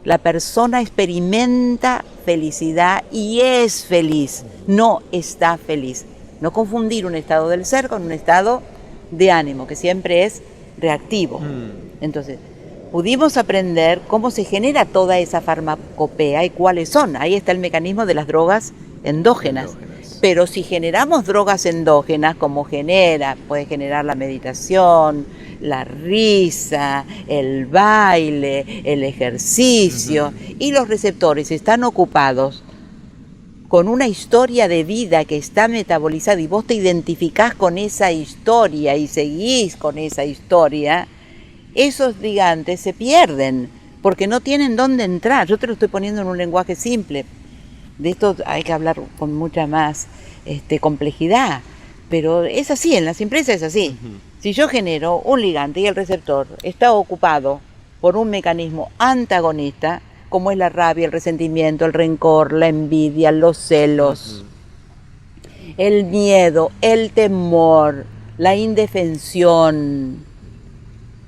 la persona experimenta felicidad y es feliz, no está feliz. No confundir un estado del ser con un estado de ánimo, que siempre es reactivo. Entonces, pudimos aprender cómo se genera toda esa farmacopea y cuáles son. Ahí está el mecanismo de las drogas endógenas. Pero si generamos drogas endógenas, como puede generar la meditación, la risa, el baile, el ejercicio, y los receptores están ocupados con una historia de vida que está metabolizada y vos te identificás con esa historia y seguís con esa historia, esos ligantes se pierden porque no tienen dónde entrar. Yo te lo estoy poniendo en un lenguaje simple. De esto hay que hablar con mucha más complejidad, pero es así, en la simpleza es así. Si yo genero un ligante y el receptor está ocupado por un mecanismo antagonista, como es la rabia, el resentimiento, el rencor, la envidia, los celos, el miedo, el temor, la indefensión,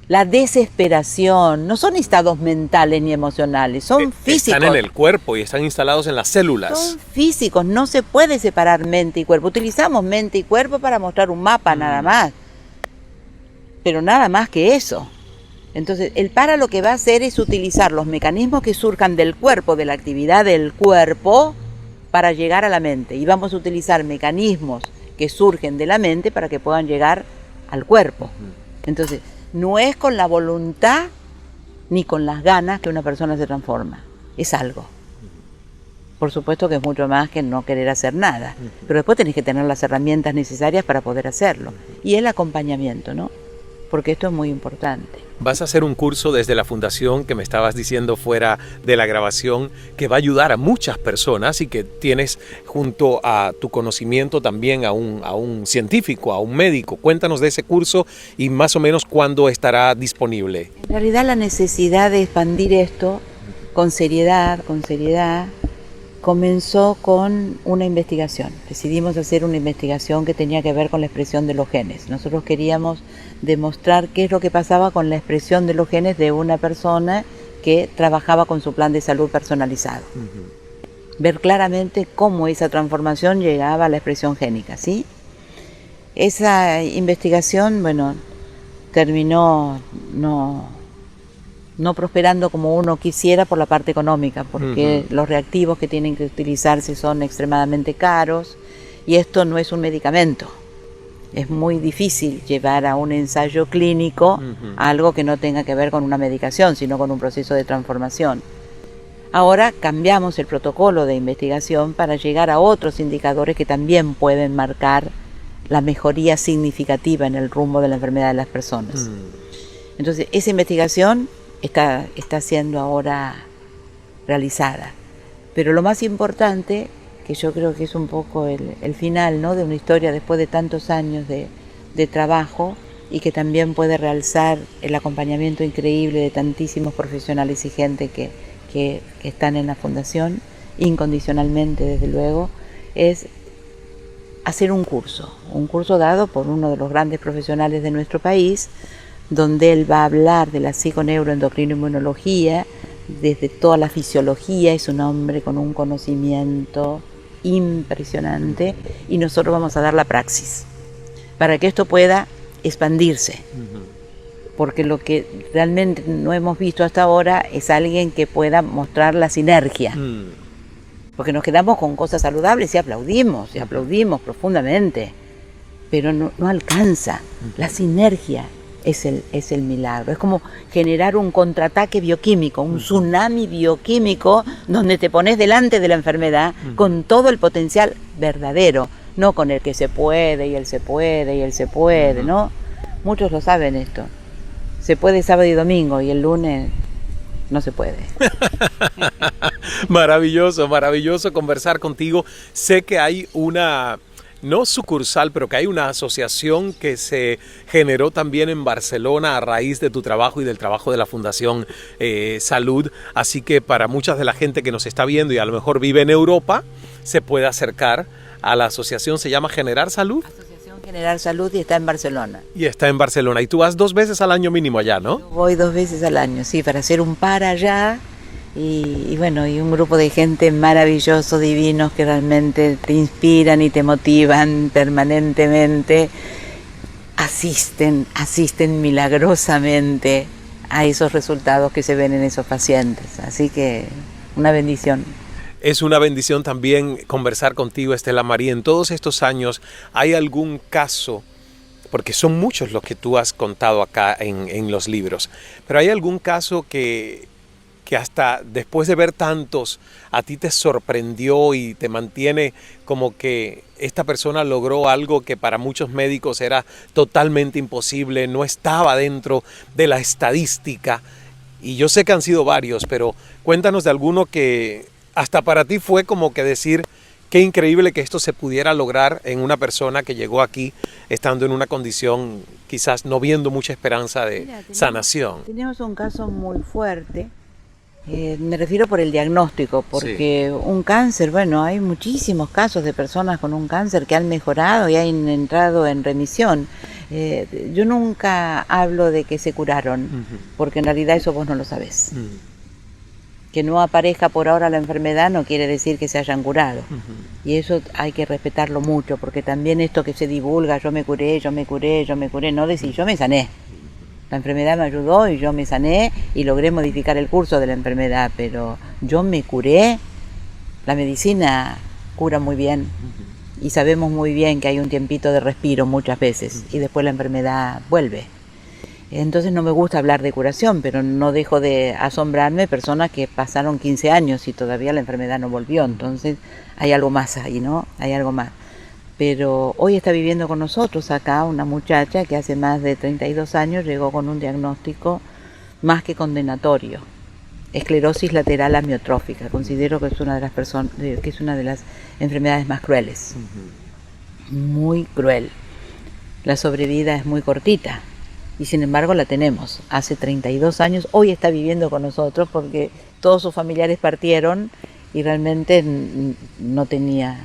la desesperación, no son estados mentales ni emocionales, son físicos. Están en el cuerpo y están instalados en las células. Son físicos, no se puede separar mente y cuerpo. Utilizamos mente y cuerpo para mostrar un mapa nada más, pero nada más que eso. Entonces, el para lo que va a hacer es utilizar los mecanismos que surjan del cuerpo, de la actividad del cuerpo, para llegar a la mente. Y vamos a utilizar mecanismos que surgen de la mente para que puedan llegar al cuerpo. Entonces, no es con la voluntad ni con las ganas que una persona se transforma. Es algo. Por supuesto que es mucho más que no querer hacer nada. Pero después tenés que tener las herramientas necesarias para poder hacerlo. Y el acompañamiento, ¿no? Porque esto es muy importante. Vas a hacer un curso desde la fundación que me estabas diciendo fuera de la grabación que va a ayudar a muchas personas y que tienes junto a tu conocimiento también a un científico, a un médico. Cuéntanos de ese curso y más o menos cuándo estará disponible. En realidad la necesidad de expandir esto con seriedad, comenzó con una investigación. Decidimos hacer una investigación que tenía que ver con la expresión de los genes. Nosotros queríamos demostrar qué es lo que pasaba con la expresión de los genes de una persona que trabajaba con su plan de salud personalizado. Ver claramente cómo esa transformación llegaba a la expresión génica, ¿sí? Esa investigación, bueno, terminó no prosperando como uno quisiera por la parte económica, porque los reactivos que tienen que utilizarse son extremadamente caros y esto no es un medicamento. Es muy difícil llevar a un ensayo clínico algo que no tenga que ver con una medicación, sino con un proceso de transformación. Ahora cambiamos el protocolo de investigación para llegar a otros indicadores que también pueden marcar la mejoría significativa en el rumbo de la enfermedad de las personas. Entonces, esa investigación está siendo ahora realizada. Pero lo más importante, que yo creo que es un poco el final, ¿no?, de una historia después de tantos años de trabajo y que también puede realzar el acompañamiento increíble de tantísimos profesionales y gente que están en la fundación, incondicionalmente desde luego, es hacer un curso dado por uno de los grandes profesionales de nuestro país, donde él va a hablar de la psiconeuroendocrinoinmunología, desde toda la fisiología. Es un hombre con un conocimiento impresionante y nosotros vamos a dar la praxis para que esto pueda expandirse, porque lo que realmente no hemos visto hasta ahora es alguien que pueda mostrar la sinergia, porque nos quedamos con cosas saludables y aplaudimos profundamente, pero no alcanza. La sinergia es el milagro. Es como generar un contraataque bioquímico, un tsunami bioquímico donde te pones delante de la enfermedad con todo el potencial verdadero, no con el que se puede y él se puede y él se puede, ¿no? Muchos lo saben esto. Se puede sábado y domingo y el lunes no se puede. Maravilloso, maravilloso conversar contigo. Sé que hay una, no sucursal, pero que hay una asociación que se generó también en Barcelona a raíz de tu trabajo y del trabajo de la Fundación Salud. Así que para mucha de la gente que nos está viendo y a lo mejor vive en Europa, se puede acercar a la asociación. Se llama Generar Salud. Asociación Generar Salud y está en Barcelona. Y está en Barcelona. Y tú vas 2 veces al año mínimo allá, ¿no? Yo voy 2 veces al año, sí, para hacer un para allá. Y bueno, y un grupo de gente maravilloso, divinos, que realmente te inspiran y te motivan permanentemente, asisten milagrosamente a esos resultados que se ven en esos pacientes. Así que una bendición. Es una bendición también conversar contigo, Estela María. En todos estos años, ¿hay algún caso? Porque son muchos los que tú has contado acá en los libros, pero ¿hay algún caso que hasta después de ver tantos a ti te sorprendió y te mantiene como que esta persona logró algo que para muchos médicos era totalmente imposible, no estaba dentro de la estadística? Y yo sé que han sido varios, pero cuéntanos de alguno que hasta para ti fue como que decir, Qué increíble que esto se pudiera lograr en una persona que llegó aquí estando en una condición quizás no viendo mucha esperanza de sanación. Tenemos un caso muy fuerte, me refiero por el diagnóstico, porque un cáncer, bueno, hay muchísimos casos de personas con un cáncer que han mejorado y han entrado en remisión. Yo nunca hablo de que se curaron, porque en realidad eso vos no lo sabés. Que no aparezca por ahora la enfermedad no quiere decir que se hayan curado. Y eso hay que respetarlo mucho, porque también esto que se divulga, yo me curé, no decir yo me sané. La enfermedad me ayudó y yo me sané y logré modificar el curso de la enfermedad, pero yo me curé. La medicina cura muy bien y sabemos muy bien que hay un tiempito de respiro muchas veces y después la enfermedad vuelve. Entonces no me gusta hablar de curación, pero no dejo de asombrarme personas que pasaron 15 años y todavía la enfermedad no volvió. Entonces hay algo más ahí, ¿no? Hay algo más. Pero hoy está viviendo con nosotros acá una muchacha que hace más de 32 años llegó con un diagnóstico más que condenatorio. Esclerosis lateral amiotrófica. Considero que es una de las enfermedades más crueles. Muy cruel. La sobrevida es muy cortita. Y sin embargo la tenemos, hace 32 años, hoy está viviendo con nosotros porque todos sus familiares partieron y realmente no tenía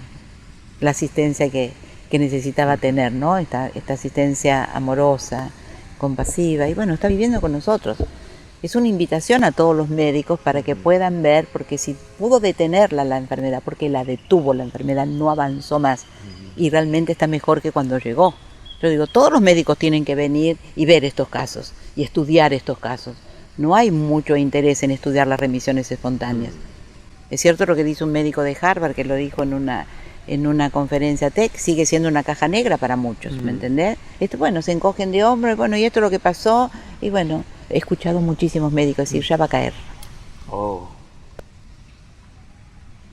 la asistencia que necesitaba tener, ¿no? Esta asistencia amorosa, compasiva, y bueno, está viviendo con nosotros. Es una invitación a todos los médicos para que puedan ver, porque si pudo detenerla la enfermedad, porque la detuvo la enfermedad, no avanzó más y realmente está mejor que cuando llegó. Yo digo, todos los médicos tienen que venir y ver estos casos y estudiar estos casos. No hay mucho interés en estudiar las remisiones espontáneas. Es cierto lo que dice un médico de Harvard, que lo dijo en una conferencia TED, sigue siendo una caja negra para muchos, ¿me entendés? Bueno, se encogen de hombros, bueno, y esto es lo que pasó, y bueno, he escuchado muchísimos médicos decir, ya va a caer.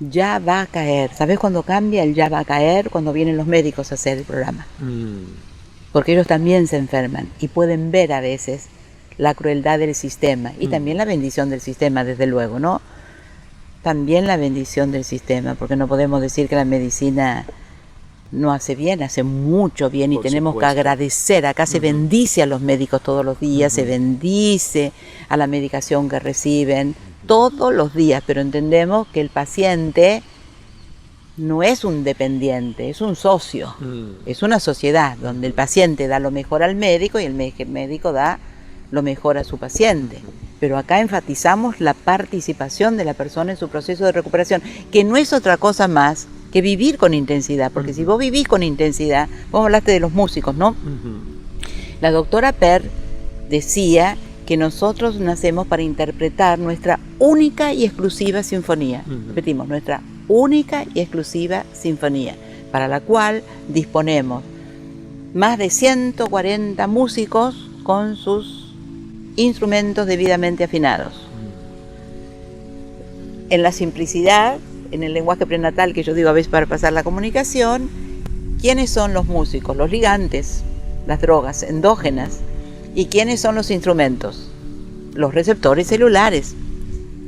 Ya va a caer. ¿Sabés cuándo cambia el ya va a caer? Cuando vienen los médicos a hacer el programa. Porque ellos también se enferman y pueden ver a veces la crueldad del sistema y también la bendición del sistema, desde luego, ¿no? También la bendición del sistema, porque no podemos decir que la medicina no hace bien, hace mucho bien y tenemos que agradecer. Acá se bendice a los médicos todos los días, se bendice a la medicación que reciben todos los días, pero entendemos que el paciente no es un dependiente, es un socio, es una sociedad donde el paciente da lo mejor al médico y el médico da lo mejor a su paciente. Pero acá enfatizamos la participación de la persona en su proceso de recuperación, que no es otra cosa más que vivir con intensidad, porque si vos vivís con intensidad, vos hablaste de los músicos, ¿no? La doctora Per decía que nosotros nacemos para interpretar nuestra única y exclusiva sinfonía. Repetimos, nuestra única y exclusiva sinfonía, para la cual disponemos más de 140 músicos con sus instrumentos debidamente afinados. En la simplicidad, en el lenguaje prenatal que yo digo a veces para pasar la comunicación, ¿quiénes son los músicos? Los ligantes, las drogas endógenas. ¿Y quiénes son los instrumentos? Los receptores celulares,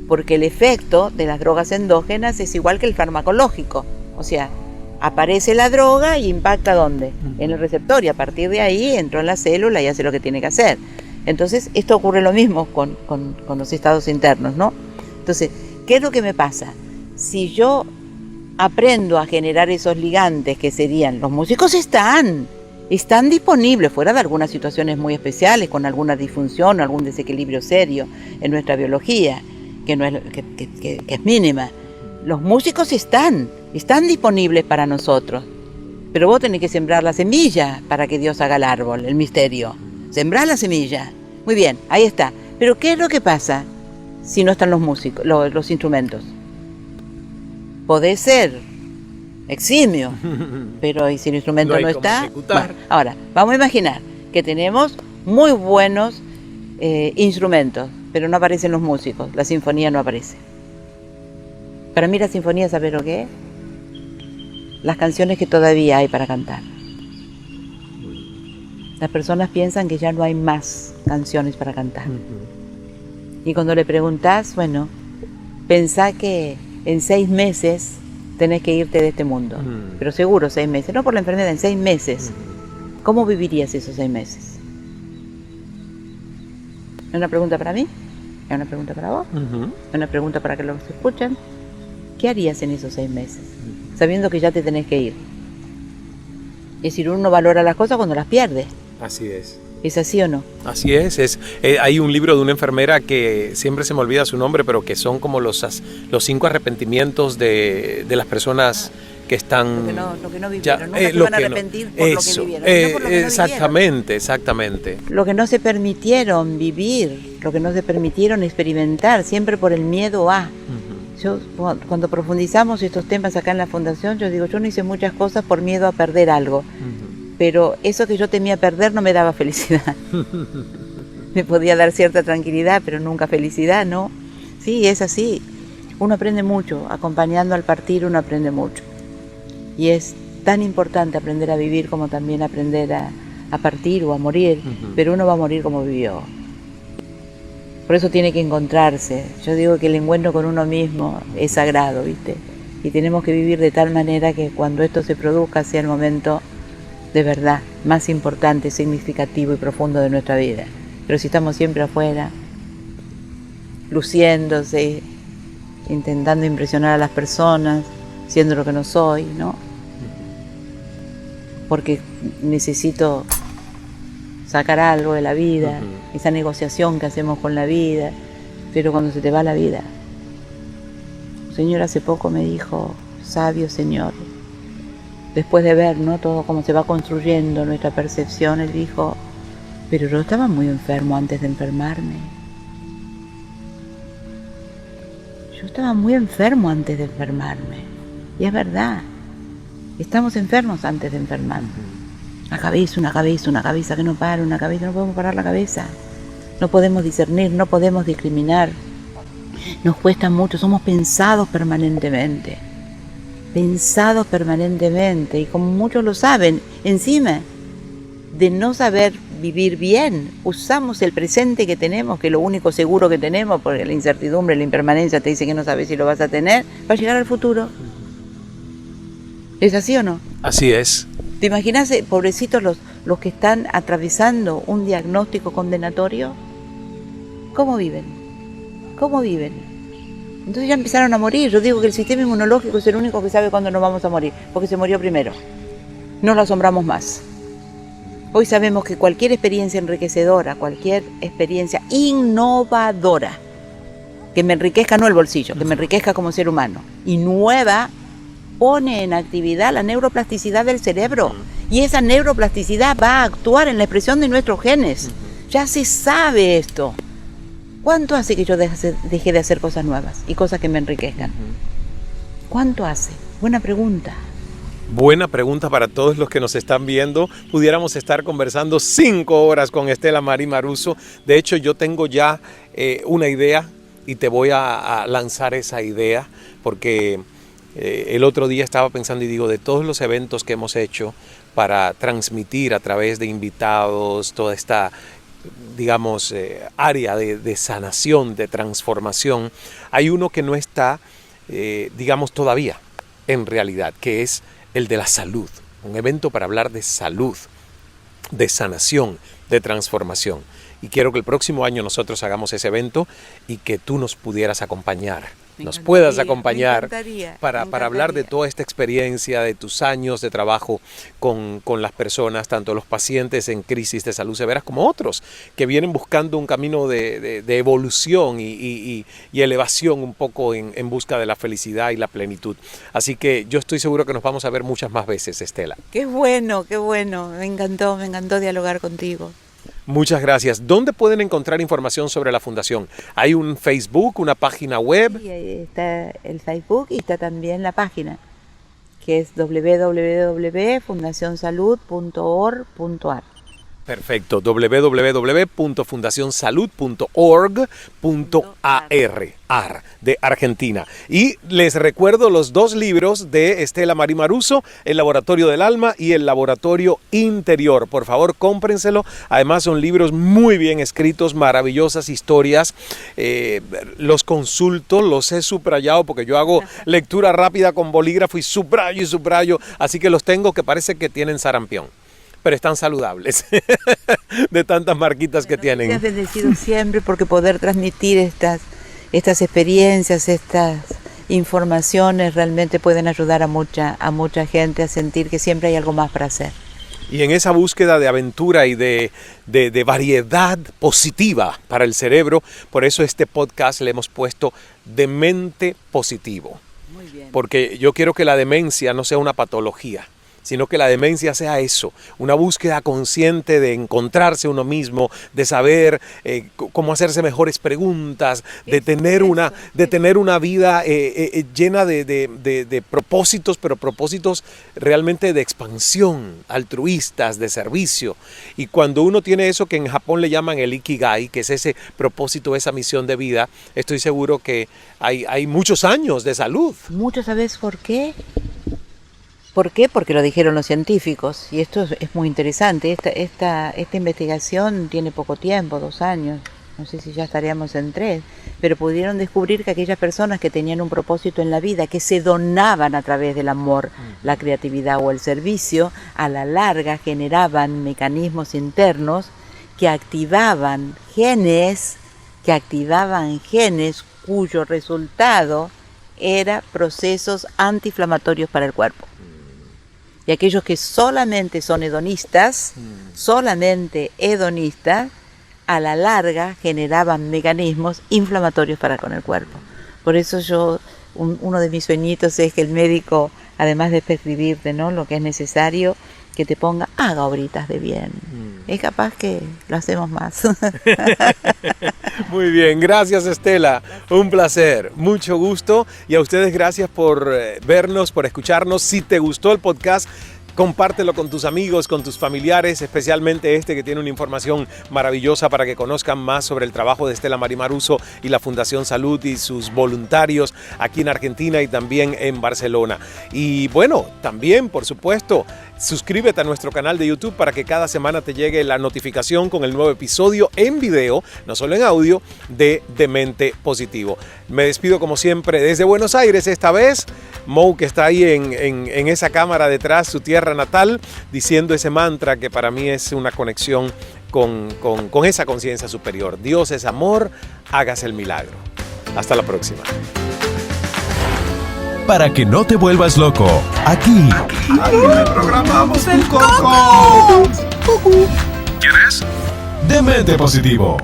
porque el efecto de las drogas endógenas es igual que el farmacológico, o sea, aparece la droga y impacta ¿dónde? En el receptor, y a partir de ahí entró en la célula y hace lo que tiene que hacer. Entonces, esto ocurre lo mismo con los estados internos, ¿no? Entonces, ¿qué es lo que me pasa? Si yo aprendo a generar esos ligantes que serían, los músicos están disponibles fuera de algunas situaciones muy especiales, con alguna disfunción o algún desequilibrio serio en nuestra biología, que es mínima. Los músicos están disponibles para nosotros, pero vos tenés que sembrar la semilla para que Dios haga el árbol, el misterio. Sembrar la semilla. Muy bien, ahí está. Pero ¿qué es lo que pasa si no están los músicos, los instrumentos? Podés ser eximio, pero ¿y si el instrumento no está? Bueno, ahora, vamos a imaginar que tenemos muy buenos instrumentos, pero no aparecen los músicos, la sinfonía no aparece. Para mí la sinfonía, ¿sabes lo que es? Las canciones que todavía hay para cantar. Las personas piensan que ya no hay más canciones para cantar. Y cuando le preguntás, bueno, pensá que en 6 meses tenés que irte de este mundo. Pero seguro 6 meses, no por la enfermedad, en 6 meses. ¿Cómo vivirías esos 6 meses? ¿Es una pregunta para mí? ¿Es una pregunta para vos? ¿Es una pregunta para que los escuchan? ¿Qué harías en esos 6 meses? Sabiendo que ya te tenés que ir. Es decir, uno valora las cosas cuando las pierde. Así es. ¿Es así o no? Así es. Hay un libro de una enfermera que siempre se me olvida su nombre, pero que son como los 5 arrepentimientos de las personas que están... Lo que no vivieron, nunca se van a arrepentir por lo que vivieron, no por lo que no exactamente. Lo que no se permitieron vivir, lo que no se permitieron experimentar, siempre por el miedo a... Yo, cuando profundizamos estos temas acá en la Fundación, yo digo, yo no hice muchas cosas por miedo a perder algo. Pero eso que yo temía perder no me daba felicidad. Me podía dar cierta tranquilidad, pero nunca felicidad, ¿no? Sí, es así. Uno aprende mucho, acompañando al partir uno aprende mucho. Y es tan importante aprender a vivir como también aprender a partir o a morir, pero uno va a morir como vivió. Por eso tiene que encontrarse. Yo digo que el encuentro con uno mismo es sagrado, ¿viste? Y tenemos que vivir de tal manera que cuando esto se produzca sea el momento de verdad más importante, significativo y profundo de nuestra vida. Pero si estamos siempre afuera, luciéndose, intentando impresionar a las personas, siendo lo que no soy, ¿no? Porque necesito sacar algo de la vida, esa negociación que hacemos con la vida, pero cuando se te va la vida. Un señor hace poco me dijo, sabio señor, después de ver, ¿no?, todo cómo se va construyendo nuestra percepción, él dijo, pero yo estaba muy enfermo antes de enfermarme. Yo estaba muy enfermo antes de enfermarme. Y es verdad, estamos enfermos antes de enfermarnos. Una cabeza que no para, una cabeza, no podemos parar la cabeza. No podemos discernir, no podemos discriminar. Nos cuesta mucho, somos pensados permanentemente. Y como muchos lo saben, encima de no saber vivir bien, usamos el presente que tenemos, que es lo único seguro que tenemos, porque la incertidumbre, la impermanencia te dice que no sabes si lo vas a tener, para llegar al futuro. ¿Es así o no? Así es. ¿Te imaginas, pobrecitos, los que están atravesando un diagnóstico condenatorio? ¿Cómo viven? Entonces ya empezaron a morir. Yo digo que el sistema inmunológico es el único que sabe cuándo nos vamos a morir, porque se murió primero. No lo asombramos más. Hoy sabemos que cualquier experiencia enriquecedora, cualquier experiencia innovadora, que me enriquezca no el bolsillo, que me enriquezca como ser humano, y nueva, pone en actividad la neuroplasticidad del cerebro. Y esa neuroplasticidad va a actuar en la expresión de nuestros genes. Ya se sabe esto. ¿Cuánto hace que yo dejé de hacer cosas nuevas y cosas que me enriquezcan? ¿Cuánto hace? Buena pregunta. Buena pregunta para todos los que nos están viendo. Pudiéramos estar conversando 5 horas con Estela Marie Maruso. De hecho, yo tengo ya una idea y te voy a lanzar esa idea porque el otro día estaba pensando y digo, de todos los eventos que hemos hecho para transmitir a través de invitados toda esta, digamos, área de sanación, de transformación, hay uno que no está, digamos, todavía en realidad, que es el de la salud. Un evento para hablar de salud, de sanación, de transformación. Y quiero que el próximo año nosotros hagamos ese evento y que tú nos pudieras acompañar. Nos puedas acompañar para hablar de toda esta experiencia, de tus años de trabajo con las personas, tanto los pacientes en crisis de salud severas como otros que vienen buscando un camino de evolución y elevación un poco en busca de la felicidad y la plenitud. Así que yo estoy seguro que nos vamos a ver muchas más veces, Estela. Qué bueno, me encantó dialogar contigo. Muchas gracias. ¿Dónde pueden encontrar información sobre la Fundación? ¿Hay un Facebook, una página web? Sí, ahí está el Facebook y está también la página, que es www.fundacionsalud.org.ar. Perfecto, www.fundacionsalud.org.ar de Argentina. Y les recuerdo los 2 libros de Estela Marí Maruso, El Laboratorio del Alma y El Laboratorio Interior. Por favor, cómprenselo. Además son libros muy bien escritos, maravillosas historias. Los consulto, los he subrayado porque yo hago lectura rápida con bolígrafo y subrayo. Así que los tengo que parece que tienen sarampión, pero están saludables de tantas marquitas que tienen. Seas bendecido siempre porque poder transmitir estas experiencias, estas informaciones realmente pueden ayudar a mucha gente a sentir que siempre hay algo más para hacer. Y en esa búsqueda de aventura y de variedad positiva para el cerebro, por eso este podcast le hemos puesto Demente Positivo. Muy bien. Porque yo quiero que la demencia no sea una patología, sino que la demencia sea eso, una búsqueda consciente de encontrarse uno mismo, de saber cómo hacerse mejores preguntas, de tener una vida llena de propósitos, pero propósitos realmente de expansión, altruistas, de servicio. Y cuando uno tiene eso que en Japón le llaman el Ikigai, que es ese propósito, esa misión de vida, estoy seguro que hay muchos años de salud. Muchos, ¿sabes por qué? ¿Por qué? Porque lo dijeron los científicos, y esto es muy interesante. Esta investigación tiene poco tiempo, 2 años, no sé si ya estaríamos en 3, pero pudieron descubrir que aquellas personas que tenían un propósito en la vida, que se donaban a través del amor, la creatividad o el servicio, a la larga generaban mecanismos internos que activaban genes cuyo resultado era procesos antiinflamatorios para el cuerpo. Y aquellos que solamente son hedonistas, a la larga generaban mecanismos inflamatorios para con el cuerpo. Por eso uno de mis sueñitos es que el médico, además de prescribirte, ¿no?, lo que es necesario, que te ponga, haga obritas de bien. Es capaz que lo hacemos más. Muy bien, gracias Estela, un placer, mucho gusto, y a ustedes gracias por vernos, por escucharnos. Si te gustó el podcast, compártelo con tus amigos, con tus familiares, especialmente que tiene una información maravillosa para que conozcan más sobre el trabajo de Estela Marí Maruso y la Fundación Salud y sus voluntarios aquí en Argentina y también en Barcelona. Y bueno, también, por supuesto, suscríbete a nuestro canal de YouTube para que cada semana te llegue la notificación con el nuevo episodio en video, no solo en audio, de Demente Positivo. Me despido como siempre desde Buenos Aires, esta vez Mo, que está ahí en esa cámara detrás, su tierra natal, diciendo ese mantra que para mí es una conexión con esa conciencia superior. Dios es amor, hágase el milagro. Hasta la próxima. Para que no te vuelvas loco, aquí Programamos el coco. ¿Quieres? Demente Positivo.